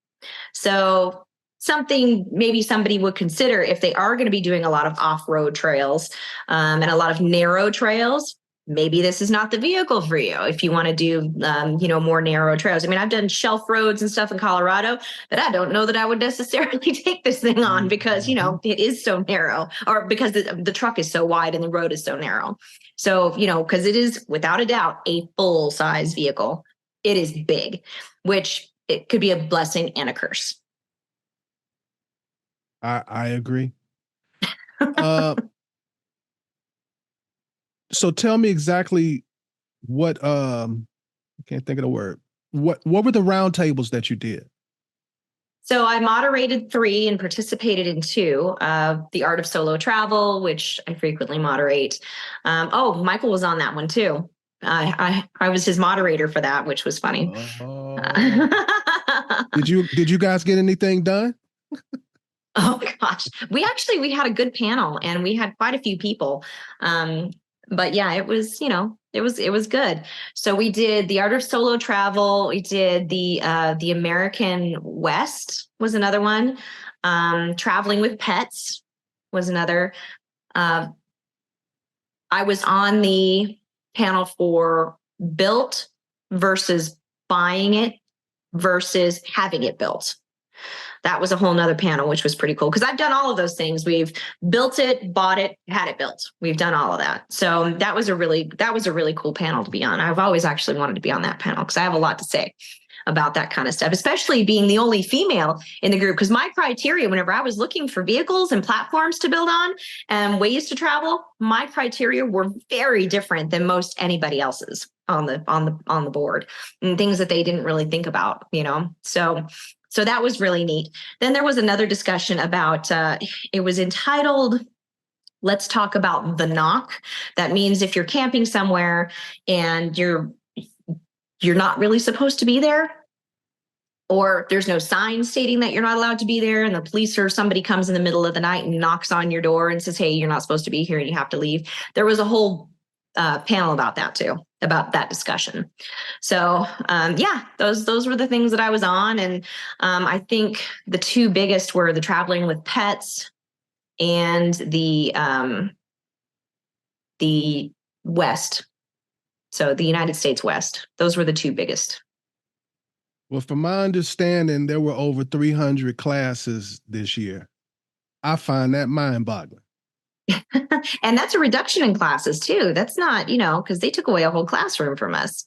So something maybe somebody would consider if they are going to be doing a lot of off-road trails and a lot of narrow trails. Maybe this is not the vehicle for you if you want to do, more narrow trails. I mean, I've done shelf roads and stuff in Colorado, but I don't know that I would necessarily take this thing on because, it is so narrow, or because the truck is so wide and the road is so narrow. So, because it is without a doubt a full size vehicle. It is big, which it could be a blessing and a curse. I agree. So tell me exactly what I can't think of the word. What were the round tables that you did? So I moderated 3 and participated in 2. The Art of Solo Travel, which I frequently moderate. Michael was on that one too. I was his moderator for that, which was funny. Did you guys get anything done? Oh gosh, we had a good panel and we had quite a few people. But yeah, it was, it was good. So we did the Art of Solo Travel. We did the American West was another one. Traveling with Pets was another. I was on the panel for built versus buying it versus having it built. That was a whole nother panel, which was pretty cool because I've done all of those things. We've built it, bought it, had it built. We've done all of that. So that was a really cool panel to be on. I've always actually wanted to be on that panel because I have a lot to say about that kind of stuff, especially being the only female in the group. Because my criteria, whenever I was looking for vehicles and platforms to build on and ways to travel, my criteria were very different than most anybody else's on the board, and things that they didn't really think about, So that was really neat. Then there was another discussion about, it was entitled, Let's Talk About the Knock. That means if you're camping somewhere and you're not really supposed to be there, or there's no sign stating that you're not allowed to be there, and the police or somebody comes in the middle of the night and knocks on your door and says, hey, you're not supposed to be here and you have to leave. There was a whole panel about that too, about that discussion. So those were the things that I was on. And I think the 2 biggest were the Traveling with Pets and the West. So the United States West. Those were the 2 biggest. Well, from my understanding, there were over 300 classes this year. I find that mind-boggling. And that's a reduction in classes too. That's not, because they took away a whole classroom from us.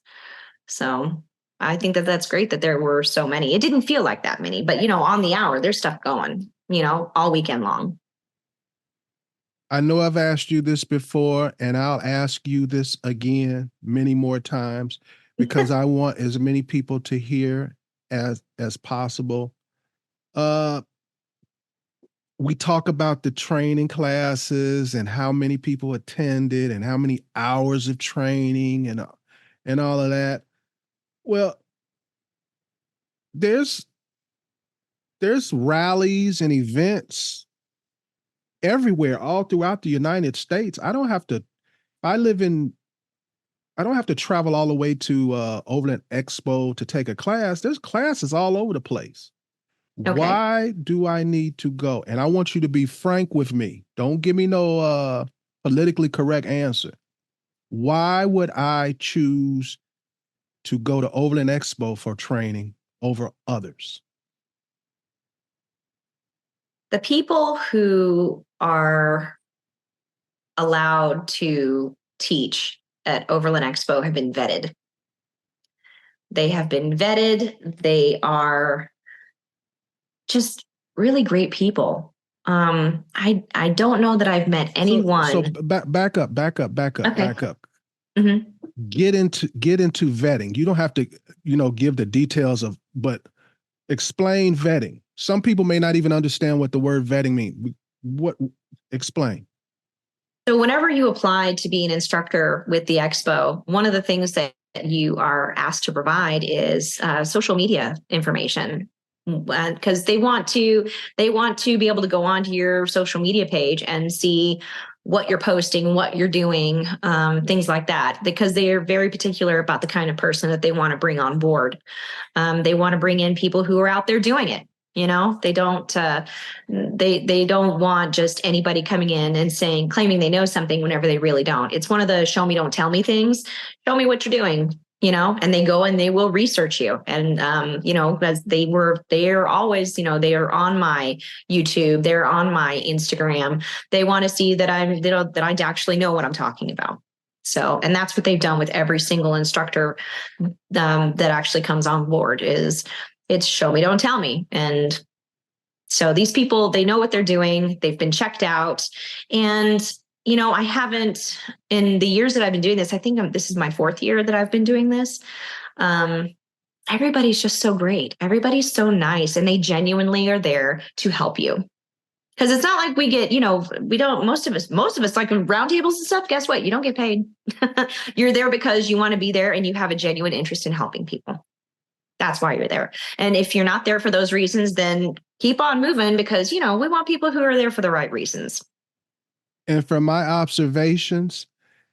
So I think that's great that there were so many. It didn't feel like that many, but on the hour, there's stuff going, all weekend long. I know I've asked you this before, and I'll ask you this again many more times. because I want as many people to hear as possible. We talk about the training classes and how many people attended and how many hours of training and all of that. Well, there's rallies and events everywhere, all throughout the United States. I don't have to travel all the way to Overland Expo to take a class. There's classes all over the place. Okay. Why do I need to go? And I want you to be frank with me. Don't give me no politically correct answer. Why would I choose to go to Overland Expo for training over others? The people who are allowed to teach at Overland Expo have been vetted. They have been vetted. They are just really great people. I don't know that I've met anyone. So back up. Okay. Mm-hmm. Get into vetting. You don't have to, give the details of, but explain vetting. Some people may not even understand what the word vetting means. Explain. So whenever you apply to be an instructor with the Expo, one of the things that you are asked to provide is social media information, because they want to be able to go onto your social media page and see what you're posting, what you're doing, things like that, because they are very particular about the kind of person that they want to bring on board. They want to bring in people who are out there doing it. They don't they don't want just anybody coming in and claiming they know something whenever they really don't. It's one of the show me, don't tell me things. Show me what you're doing, and they go and they will research you. And, as they are always, they are on my YouTube, they're on my Instagram. They want to see that that I actually know what I'm talking about. So, and that's what they've done with every single instructor that actually comes on board. It's show me, don't tell me. And so these people, they know what they're doing. They've been checked out. And, I haven't, in the years that I've been doing this, I think this is my 4th year that I've been doing this. Everybody's just so great. Everybody's so nice. And they genuinely are there to help you. Because it's not like we get, we don't, most of us like in roundtables and stuff, guess what? You don't get paid. You're there because you want to be there and you have a genuine interest in helping people. That's why you're there. And if you're not there for those reasons, then keep on moving, because, we want people who are there for the right reasons. And from my observations,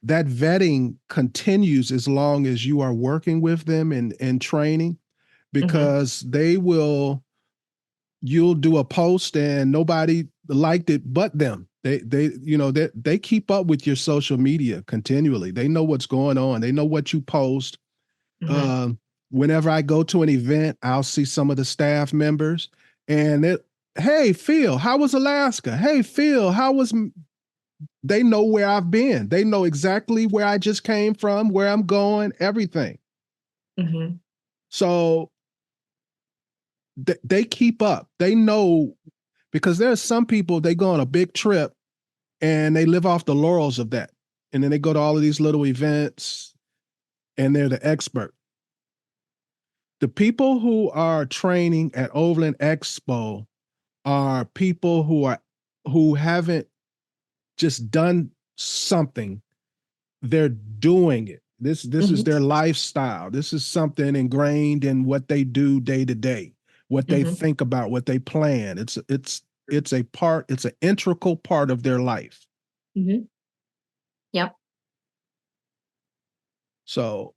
that vetting continues as long as you are working with them and training, because you'll do a post and nobody liked it but them. They keep up with your social media continually. They know what's going on. They know what you post. Whenever I go to an event, I'll see some of the staff members and hey, Phil, how was Alaska? Hey, Phil, they know where I've been. They know exactly where I just came from, where I'm going, everything. So they keep up. They know, because there's some people, they go on a big trip and they live off the laurels of that. And then they go to all of these little events and they're the expert. The people who are training at Overland Expo are people who haven't just done something. They're doing it. This is their lifestyle. This is something ingrained in what they do day to day, what they think about, what they plan. It's an integral part of their life. Yep. So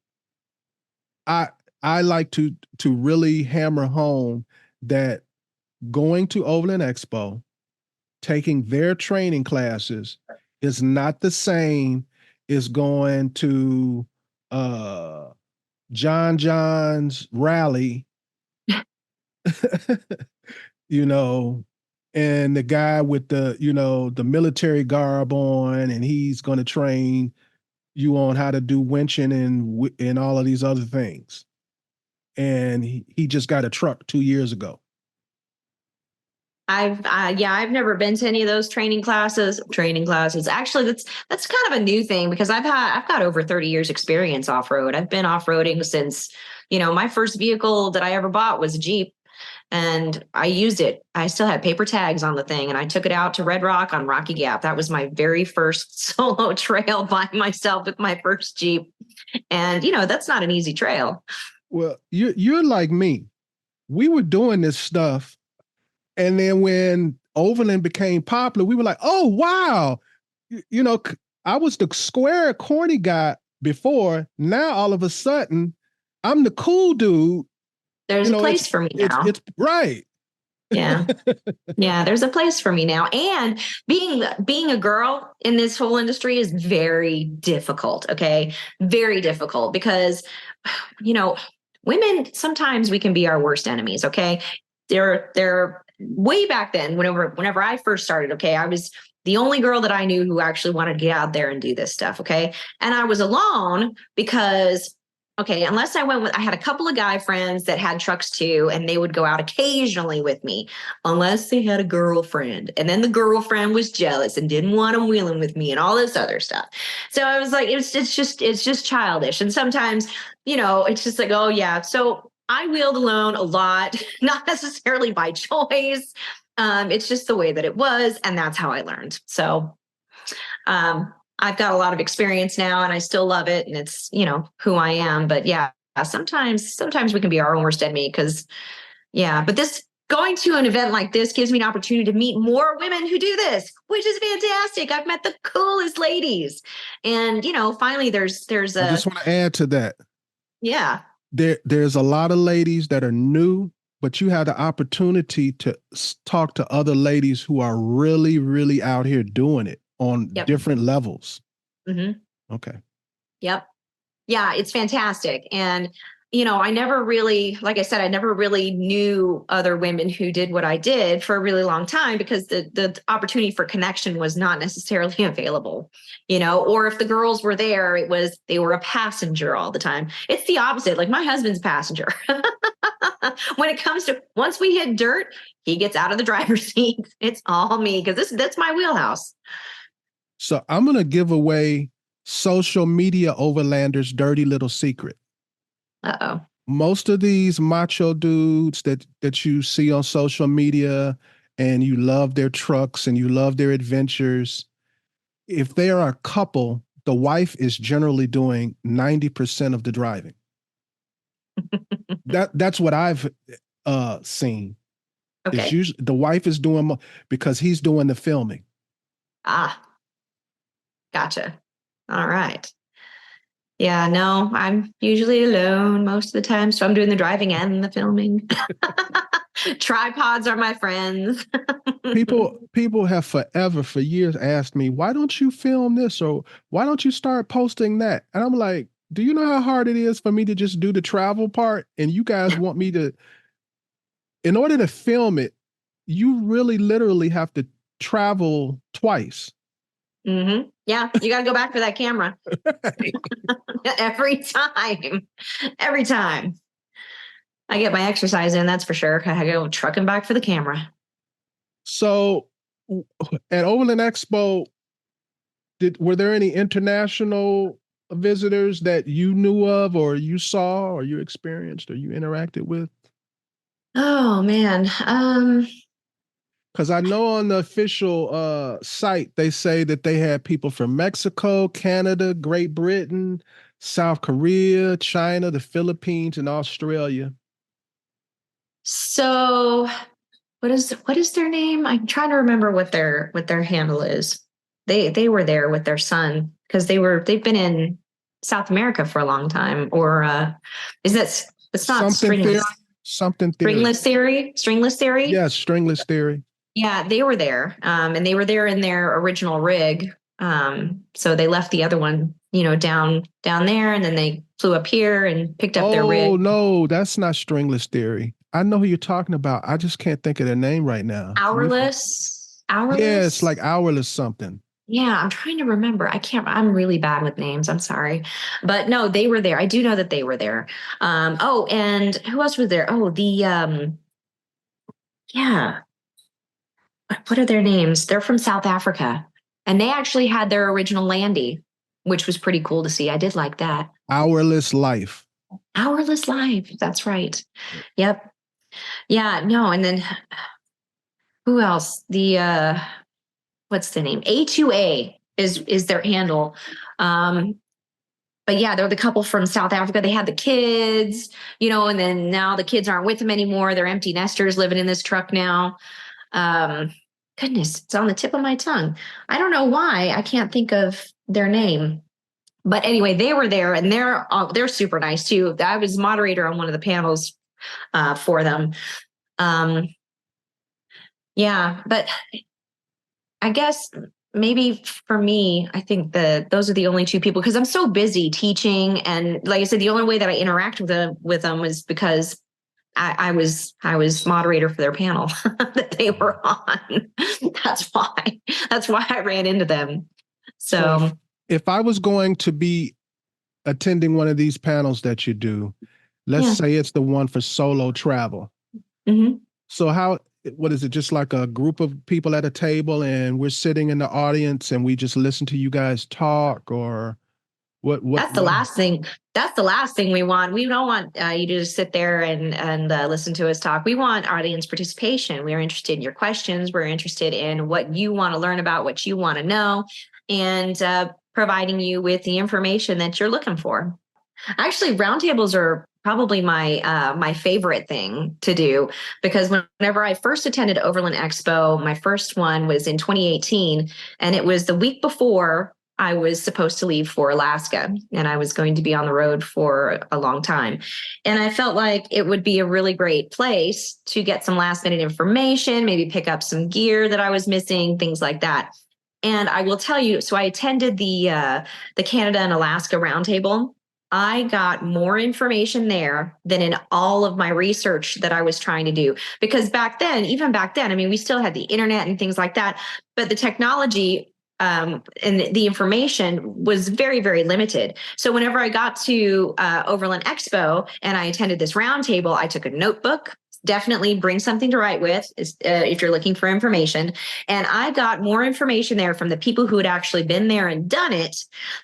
I like to really hammer home that going to Overland Expo, taking their training classes, is not the same as going to John John's rally, and the guy with the military garb on, and he's going to train you on how to do winching and all of these other things. And he just got a truck 2 years ago. I've never been to any of those training classes. Actually, that's kind of a new thing because I've got over 30 years experience off-road. I've been off-roading since, my first vehicle that I ever bought was a Jeep, and I used it. I still had paper tags on the thing, and I took it out to Red Rock on Rocky Gap. That was my very first solo trail by myself with my first Jeep. And, that's not an easy trail. Well, you're like me. We were doing this stuff, and then when Overland became popular, we were like, oh, wow. I was the square, corny guy before. Now, all of a sudden, I'm the cool dude. There's a place for me now. It's right. Yeah. Yeah, there's a place for me now. And being a girl in this whole industry is very difficult. Okay. Very difficult because, women, sometimes we can be our worst enemies. Okay. They're way back then, whenever I first started, okay, I was the only girl that I knew who actually wanted to get out there and do this stuff. Okay. And I was alone because, unless I had a couple of guy friends that had trucks too, and they would go out occasionally with me, unless they had a girlfriend. And then the girlfriend was jealous and didn't want them wheeling with me and all this other stuff. So I was like, it's just childish. And sometimes, it's just like, oh yeah. So I wheeled alone a lot, not necessarily by choice. It's just the way that it was. And that's how I learned. So, I've got a lot of experience now and I still love it. And it's, who I am. But yeah, sometimes we can be our own worst enemy but this going to an event like this gives me an opportunity to meet more women who do this, which is fantastic. I've met the coolest ladies. And, finally there's I just want to add to that. Yeah. There's a lot of ladies that are new, but you have the opportunity to talk to other ladies who are really, really out here doing it on different levels. Mm-hmm. Okay. Yep. Yeah, it's fantastic. And, I never really, like I said, I never really knew other women who did what I did for a really long time because the opportunity for connection was not necessarily available, or if the girls were there, they were a passenger all the time. It's the opposite. Like my husband's a passenger. When it comes to, once we hit dirt, he gets out of the driver's seat. It's all me because that's my wheelhouse. So I'm going to give away social media overlanders' dirty little secret. Uh-oh. Most of these macho dudes that you see on social media and you love their trucks and you love their adventures, if they are a couple, the wife is generally doing 90% of the driving. That's what I've seen. Okay. It's usually the wife is doing because he's doing the filming. Ah, gotcha. All right. Yeah, no, I'm usually alone most of the time. So I'm doing the driving and the filming. Tripods are my friends. People have for years asked me, why don't you film this? Or why don't you start posting that? And I'm like, do you know how hard it is for me to just do the travel part? And you guys want me to, in order to film it, you really literally have to travel twice. Mm-hmm. Yeah, you got to go back for that camera. Every time. I get my exercise in, that's for sure. I go trucking back for the camera. So at Overland Expo, were there any international visitors that you knew of or you saw or you experienced or you interacted with? Oh, man. Because I know on the official site, they say that they had people from Mexico, Canada, Great Britain, South Korea, China, the Philippines, and Australia. So what is their name? I'm trying to remember what their handle is. They were there with their son because they've been in South America for a long time. Or it's not Stringless. Something theory. Stringless theory? Yes, Stringless theory. Yeah, they were there. And they were there in their original rig. So they left the other one, down there, and then they flew up here and picked up their rig. Oh, no, that's not Stringless theory. I know who you're talking about. I just can't think of their name right now. Hourless? Yeah, it's like Hourless something. Yeah, I'm trying to remember. I'm really bad with names. I'm sorry. But no, they were there. I do know that they were there. And who else was there? Oh, yeah. what are their names? They're from South Africa, and they actually had their original landy, which was pretty cool to see. I did like that. Hourless Life. Hourless Life. That's right. Yep. Yeah. No. And then who else? The what's the name? A2A is their handle. But yeah, they're the couple from South Africa. They had the kids, and then now the kids aren't with them anymore. They're empty nesters living in this truck now. Goodness, it's on the tip of my tongue. I don't know why I can't think of their name. But anyway, they were there, and they're super nice too. I was moderator on one of the panels for them. Yeah, but I guess maybe for me, I think those are the only two people, because I'm so busy teaching, and like I said, the only way that I interact with them was because I was moderator for their panel that they were on. That's why I ran into them. So if I was going to be attending one of these panels that you do, let's say it's the one for solo travel. Mm-hmm. So what is it? Just like a group of people at a table and we're sitting in the audience and we just listen to you guys talk, or what? That's the last thing. That's the last thing we want. We don't want you to just sit there and listen to us talk. We want audience participation. We're interested in your questions. We're interested in what you want to learn about, what you want to know, and providing you with the information that you're looking for. Actually, roundtables are probably my favorite thing to do, because whenever I first attended Overland Expo, my first one was in 2018, and it was the week before I was supposed to leave for Alaska, and I was going to be on the road for a long time. And I felt like it would be a really great place to get some last minute information, maybe pick up some gear that I was missing, things like that. And I will tell you, so I attended the Canada and Alaska roundtable. I got more information there than in all of my research that I was trying to do. Because even back then, I mean, we still had the internet and things like that, but the technology and the information was very, very limited. So whenever I got to Overland Expo and I attended this roundtable, I took a notebook. Definitely bring something to write with if you're looking for information. And I got more information there from the people who had actually been there and done it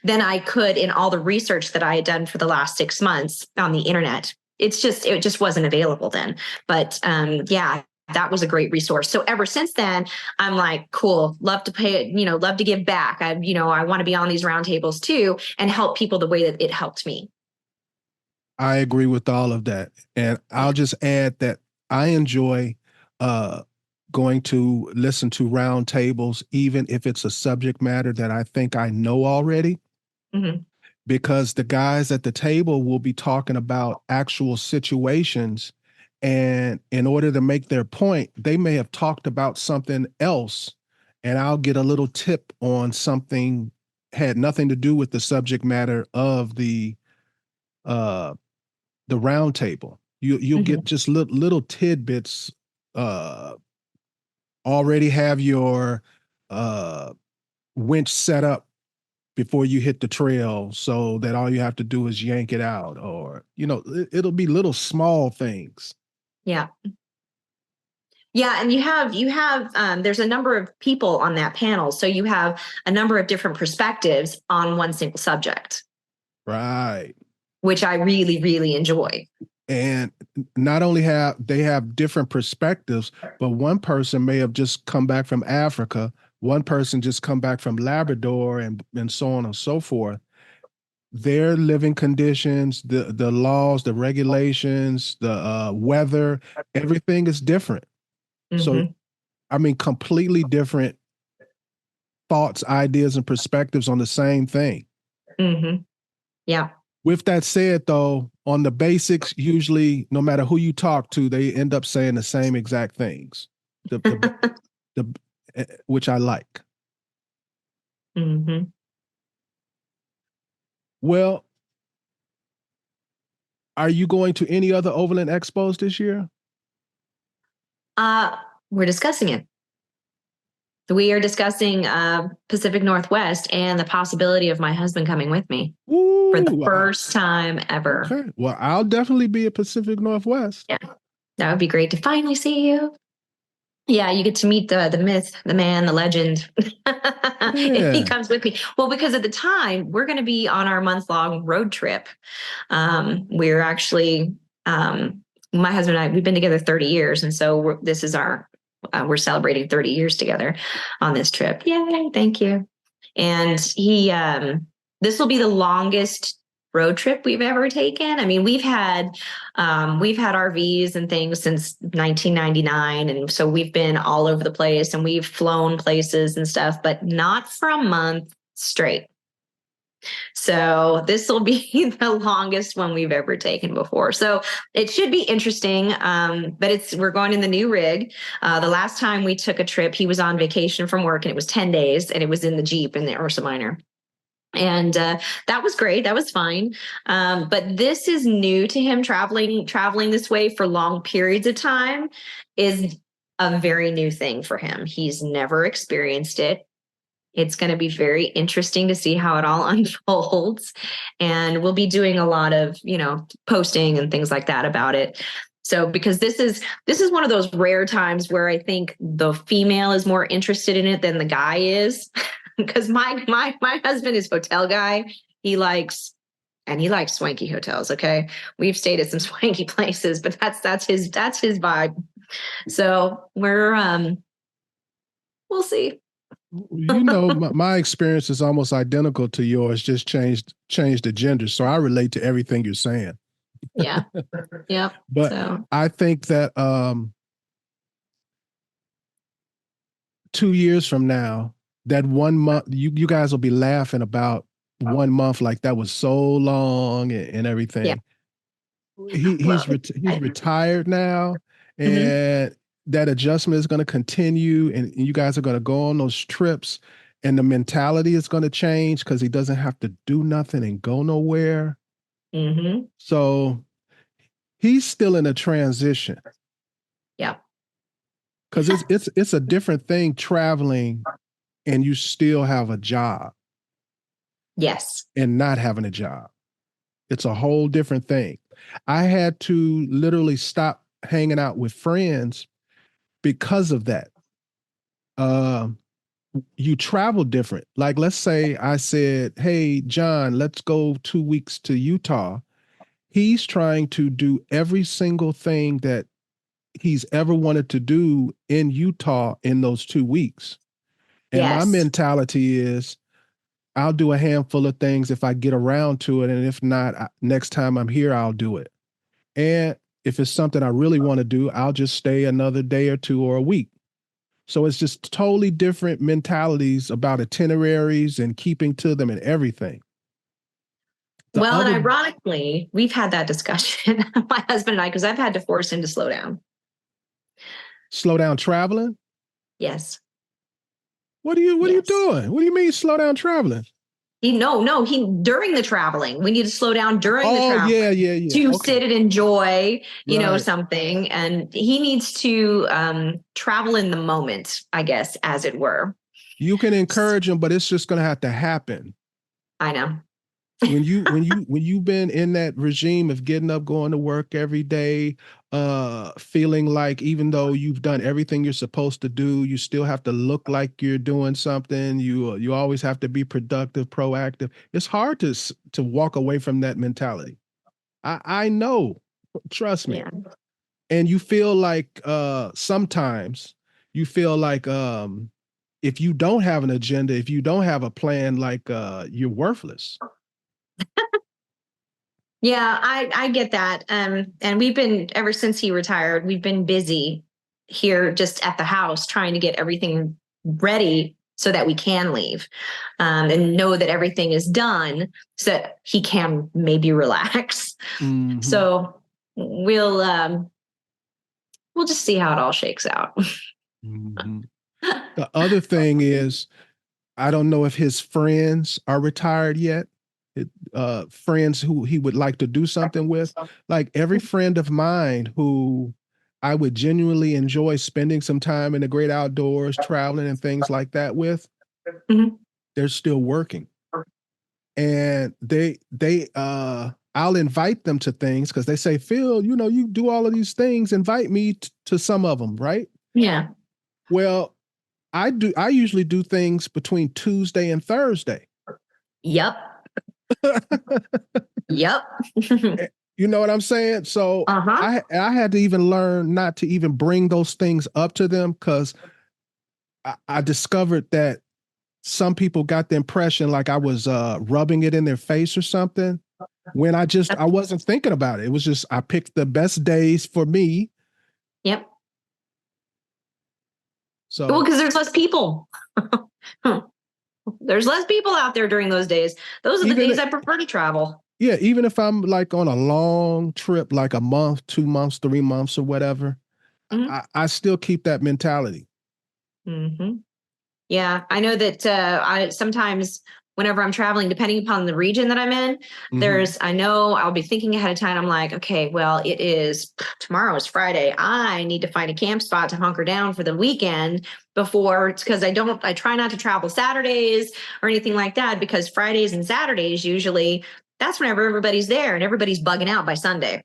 than I could in all the research that I had done for the last 6 months on the internet. It just wasn't available then. But yeah, that was a great resource. So ever since then, I'm like, cool, love to pay, love to give back. I want to be on these roundtables too and help people the way that it helped me. I agree with all of that. And I'll just add that I enjoy going to listen to roundtables, even if it's a subject matter that I think I know already, because the guys at the table will be talking about actual situations. And in order to make their point, they may have talked about something else, and I'll get a little tip on something had nothing to do with the subject matter of the roundtable. You'll get just little tidbits. Already have your winch set up before you hit the trail, so that all you have to do is yank it out, or it'll be little small things. Yeah. Yeah, and you have there's a number of people on that panel, so you have a number of different perspectives on one single subject. Right. Which I really, really enjoy. And not only have different perspectives, but one person may have just come back from Africa, one person just come back from Labrador, and so on and so forth. Their living conditions, the laws, the regulations, the weather, everything is different. So, I mean, completely different thoughts, ideas, and perspectives on the same thing. Yeah. With that said, though, on the basics, usually, no matter who you talk to, they end up saying the same exact things, which I like. Well, are you going to any other Overland Expos this year? We're discussing it. We are discussing Pacific Northwest and the possibility of my husband coming with me for the first time ever. Okay. Well, I'll definitely be at Pacific Northwest. Yeah, that would be great to finally see you. Yeah, you get to meet the myth, the man, the legend. If he comes with me. Well, because at the time we're going to be on our month-long road trip. We're actually, my husband and I, we've been together 30 years. And so this is we're celebrating 30 years together on this trip. Yay, thank you. And this will be the longest road trip we've ever taken. I mean, we've had RVs and things since 1999. And so we've been all over the place and we've flown places and stuff, but not for a month straight. So this will be the longest one we've ever taken before. So it should be interesting. But we're going in the new rig. The last time we took a trip, he was on vacation from work and it was 10 days and it was in the Jeep in the Ursa Minor. And that was great. That was fine. But this is new to him. Traveling this way for long periods of time is a very new thing for him. He's never experienced it. It's going to be very interesting to see how it all unfolds. And we'll be doing a lot of, posting and things like that about it. So because this is one of those rare times where I think the female is more interested in it than the guy is. Because my husband is hotel guy. He likes swanky hotels. Okay. We've stayed at some swanky places, but that's his vibe. So we'll see. My experience is almost identical to yours, just changed the gender. So I relate to everything you're saying. Yeah. Yeah. But I think that 2 years from now, that 1 month, you guys will be laughing about 1 month like that was so long and everything. Yeah. He's retired now, and that adjustment is going to continue, and you guys are going to go on those trips, and the mentality is going to change because he doesn't have to do nothing and go nowhere. Mm-hmm. So he's still in a transition. Yeah. Because it's a different thing traveling and you still have a job. Yes. And not having a job. It's a whole different thing. I had to literally stop hanging out with friends because of that. You travel different. Like, let's say I said, hey, John, let's go 2 weeks to Utah. He's trying to do every single thing that he's ever wanted to do in Utah in those 2 weeks. And my mentality is, I'll do a handful of things if I get around to it. And if not, next time I'm here, I'll do it. And if it's something I really want to do, I'll just stay another day or two or a week. So it's just totally different mentalities about itineraries and keeping to them and everything. And ironically, we've had that discussion, my husband and I, because I've had to force him to slow down. Slow down traveling? Yes. What are you doing? What do you mean slow down traveling? During the traveling, we need to slow down during the travel. Yeah. To sit and enjoy, something. And he needs to travel in the moment, I guess, as it were. You can encourage him, but it's just going to have to happen. I know. when you've been in that regime of getting up, going to work every day, feeling like even though you've done everything you're supposed to do, you still have to look like you're doing something. You always have to be productive, proactive. It's hard to walk away from that mentality. I know, trust me. Yeah. And you feel like sometimes you feel like if you don't have an agenda, if you don't have a plan, like you're worthless. Yeah, I get that. And we've been, ever since he retired, we've been busy here just at the house trying to get everything ready so that we can leave and know that everything is done so that he can maybe relax. Mm-hmm. So we'll just see how it all shakes out. Mm-hmm. The other thing is, I don't know if his friends are retired yet. Friends who he would like to do something with. Like every friend of mine who I would genuinely enjoy spending some time in the great outdoors, traveling and things like that with, they're still working. And I'll invite them to things because they say, Phil, you do all of these things, invite me to some of them, right? Yeah. Well, I usually do things between Tuesday and Thursday. Yep. Yep. You know what I'm saying? So Uh-huh. I had to even learn not to even bring those things up to them, because I discovered that some people got the impression like I was rubbing it in their face or something, when I wasn't thinking about it. It was just, I picked the best days for me. Yep. So, well, because there's less people. There's less people out there during those days. Those are the days I prefer to travel. Yeah, even if I'm like on a long trip, like a month, 2 months, 3 months or whatever, I still keep that mentality. Mm-hmm. Yeah, I know that I sometimes, whenever I'm traveling, depending upon the region that I'm in, I know I'll be thinking ahead of time. I'm like, okay, well, tomorrow is Friday. I need to find a camp spot to hunker down for the weekend because I try not to travel Saturdays or anything like that, because Fridays and Saturdays, usually that's whenever everybody's there and everybody's bugging out by Sunday.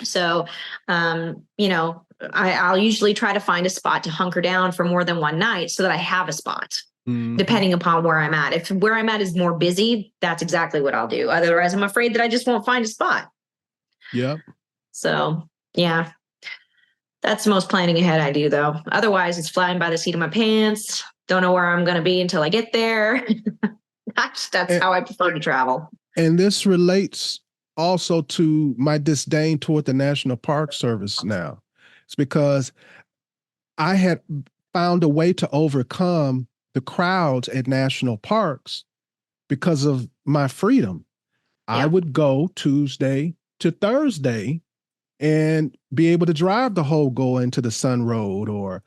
So, I'll usually try to find a spot to hunker down for more than one night so that I have a spot, depending upon where I'm at. If where I'm at is more busy, that's exactly what I'll do. Otherwise, I'm afraid that I just won't find a spot. Yep. So, yeah, that's the most planning ahead I do, though. Otherwise, it's flying by the seat of my pants. Don't know where I'm going to be until I get there. That's how I prefer to travel. And this relates also to my disdain toward the National Park Service now. It's because I had found a way to overcome the crowds at national parks because of my freedom. Yep. I would go Tuesday to Thursday and be able to drive the whole go into the Sun Road, or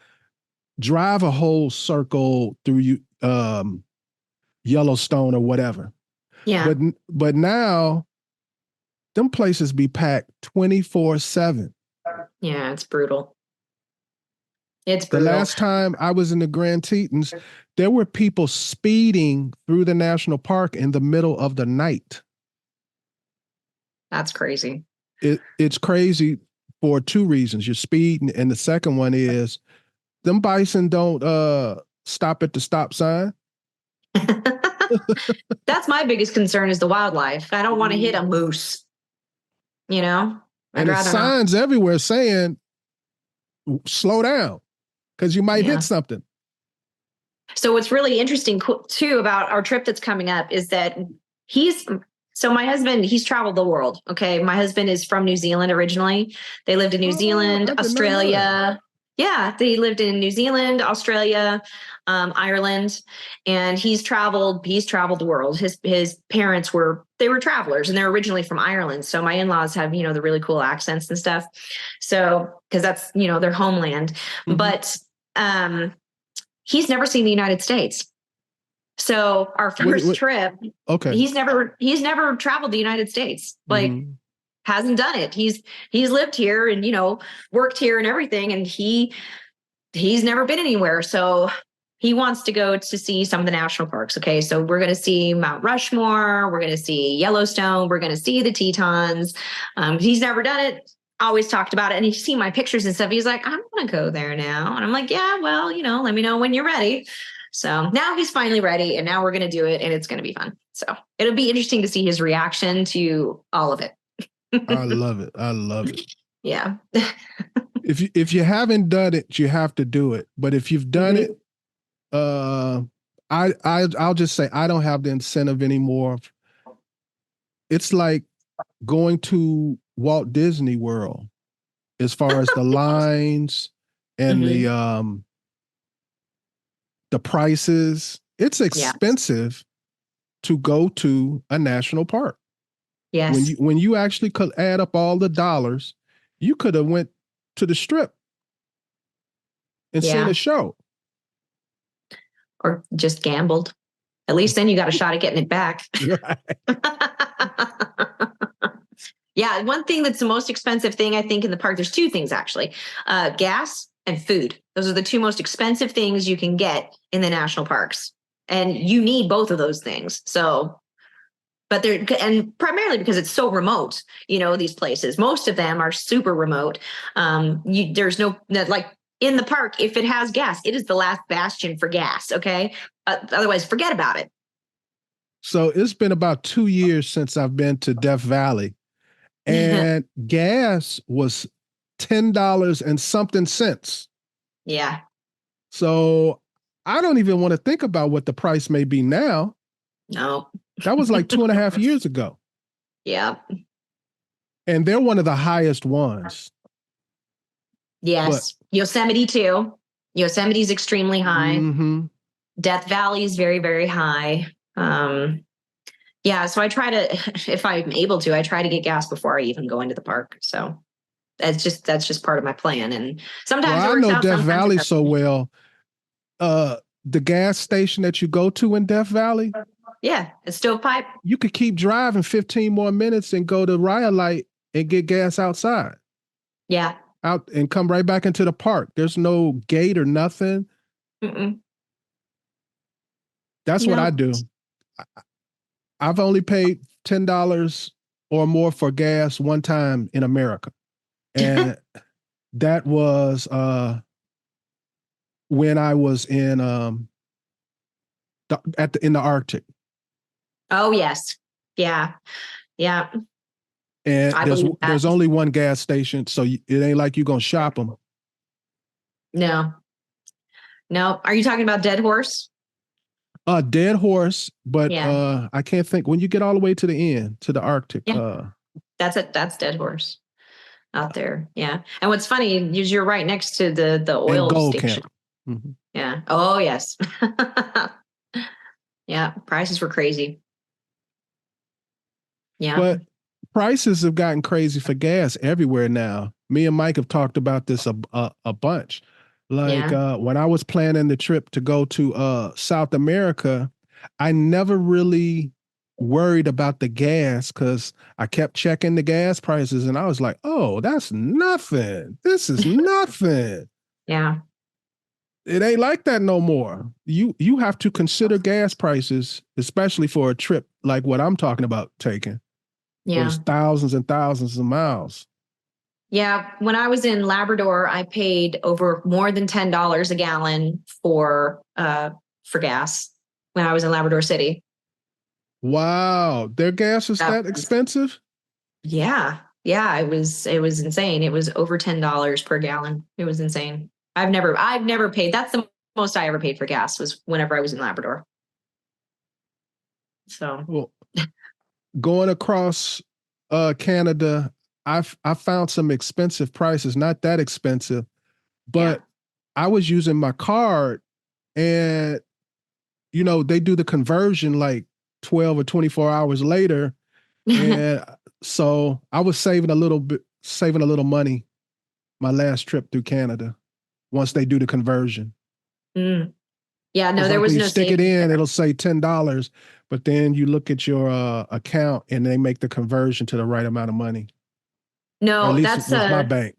drive a whole circle through Yellowstone or whatever. Yeah. But now them places be packed 24/7. Yeah, it's brutal. It's brutal. The last time I was in the Grand Tetons, there were people speeding through the national park in the middle of the night. That's crazy. It's crazy for two reasons. You're speeding, and the second one is them bison don't stop at the stop sign. That's my biggest concern, is the wildlife. I don't want to hit a moose. And there's signs everywhere saying, slow down, because you might hit something. So what's really interesting too about our trip that's coming up is that my husband, he's traveled the world. Okay. My husband is from New Zealand originally. They lived in New Zealand, Australia. Yeah. They lived in New Zealand, Australia, Ireland, and he's traveled the world. His parents were travelers, and they're originally from Ireland. So my in-laws have, the really cool accents and stuff. So, cause that's, their homeland, but, he's never seen the United States. So our first trip, okay, he's never traveled the United States. Like, hasn't done it. He's lived here and, worked here and everything. And he's never been anywhere. So he wants to go to see some of the national parks. Okay. So we're going to see Mount Rushmore. We're going to see Yellowstone. We're going to see the Tetons. He's never done it. Always talked about it. And he's seen my pictures and stuff. He's like, I'm going to go there now. And I'm like, yeah, well, let me know when you're ready. So now he's finally ready, and now we're going to do it, and it's going to be fun. So it'll be interesting to see his reaction to all of it. I love it. I love it. Yeah. If you haven't done it, you have to do it. But if you've done it, I'll just say I don't have the incentive anymore. It's like going to Walt Disney World, as far as the lines and the prices. It's expensive to go to a national park. Yes. When you actually could add up all the dollars, you could have went to the Strip and seen a show. Or just gambled. At least then you got a shot at getting it back. Yeah. One thing that's the most expensive thing, I think, in the park, there's two things actually, gas and food. Those are the two most expensive things you can get in the national parks. And you need both of those things. So, and primarily because it's so remote, these places, most of them are super remote. There's no, like in the park, if it has gas, it is the last bastion for gas. Okay. Otherwise, forget about it. So it's been about 2 years since I've been to Death Valley, and gas was $10 and something cents. Yeah. So I don't even want to think about what the price may be now. No. That was like 2.5 years ago. Yeah. And they're one of the highest ones. Yes. Yosemite too. Yosemite's extremely high. Mm-hmm. Death Valley is very, very high. Yeah. So I try to, if I'm able to, I try to get gas before I even go into the park. So that's just part of my plan. And sometimes I it works know out, Death sometimes it Valley doesn't. so well. The gas station that you go to in Death Valley, Yeah, it's stovepipe. you could keep driving 15 more minutes and go to Rhyolite and get gas outside. Yeah. Out and come right back into the park. There's no gate or nothing. Mm-mm. That's what No. I do. I've only paid $10 or more for gas one time in America. And that was when I was in in the Arctic. Oh yes. Yeah. Yeah. And I believe that. there's only one gas station, so it ain't like you're gonna shop them. No. No. Are you talking about Dead Horse? Dead Horse, but Yeah. I can't think. When you get all the way to the end, to the Arctic, Yeah. That's it. That's Dead Horse out there. Yeah. And what's funny is you're right next to the oil and Gold station. Camp. Mm-hmm. Yeah. Oh yes. Yeah. Prices were crazy. Yeah. But prices have gotten crazy for gas everywhere now. Me and Mike have talked about this a bunch. Like when I was planning the trip to go to South America, I never really worried about the gas because I kept checking the gas prices and I was like, oh, that's nothing. This is nothing. Yeah. It ain't like that no more. You have to consider gas prices, especially for a trip like what I'm talking about taking. Yeah. Those thousands and thousands of miles. Yeah. When I was in Labrador, I paid over more than $10 a gallon for gas when I was in Labrador City. Wow. Their gas is that expensive? Yeah. Yeah. It was insane. It was over $10 per gallon. It was insane. I've never paid. That's the most I ever paid for gas was whenever I was in Labrador. So well, going across Canada, I found some expensive prices, not that expensive, but I was using my card and, you know, they do the conversion like 12 or 24 hours later. And so I was saving a little money my last trip through Canada once they do the conversion. Mm. Yeah, no, there like was when no you stick it in, there. it'll say $10, but then you look at your account and they make the conversion to the right amount of money. No, or at least that's it was my bank.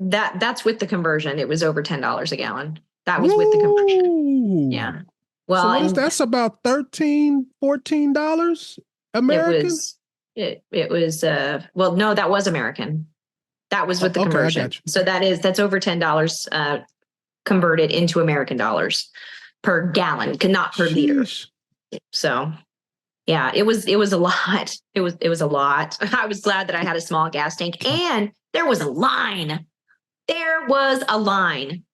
That's with the conversion. It was over $10 a gallon. That was with the conversion. Yeah. Well, so that's about $13, $14 American. It was well, no, that was American. That was with the conversion. I got you. So that's over $10 converted into American dollars per gallon, not per liter. So yeah, it was a lot. It was a lot. I was glad that I had a small gas tank and there was a line. There was a line.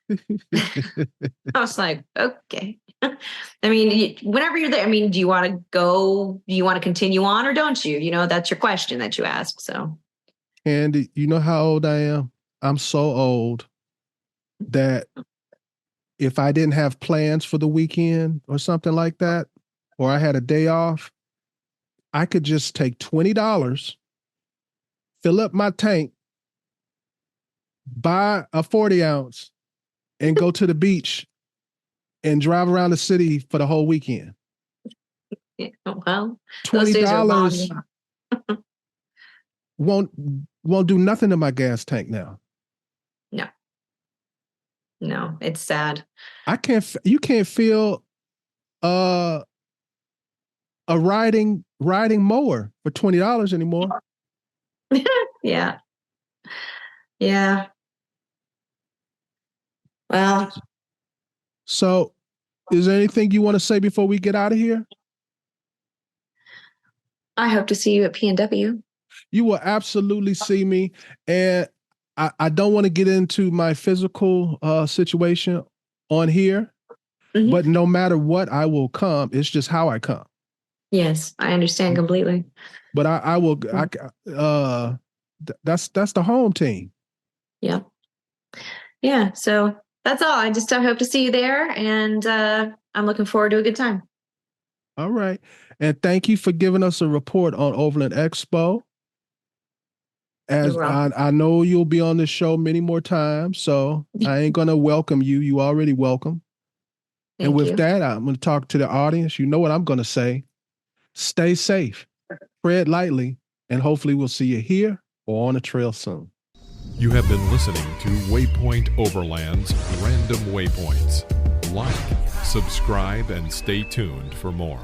I was like, okay. I mean, whenever you're there, I mean, do you want to go? Do you want to continue on or don't you? You know, that's your question that you ask. So, Candy, you know how old I am? I'm so old that if I didn't have plans for the weekend or something like that, or I had a day off, I could just take $20, fill up my tank, buy a 40 ounce, and go to the beach and drive around the city for the whole weekend. yeah, well, $20 won't do nothing to my gas tank now. No, it's sad. You can't feel a riding mower for $20 anymore. Yeah. Yeah. Well, So, is there anything you want to say before we get out of here? I hope to see you at PNW. You will absolutely see me. And I don't want to get into my physical situation on here, Mhm. but no matter what, I will come. It's just how I come. Yes, I understand completely. But I will. That's the home team. Yeah. Yeah. So that's all. I hope to see you there, and I'm looking forward to a good time. All right. And thank you for giving us a report on Overland Expo. As You're welcome. I know you'll be on this show many more times, so I ain't gonna welcome you. You already welcome. And Thank with you. that, I'm gonna talk to the audience. You know what I'm gonna say. Stay safe, tread lightly, and hopefully we'll see you here or on the trail soon. You have been listening to Waypoint Overland's Random Waypoints. Like, subscribe, and stay tuned for more.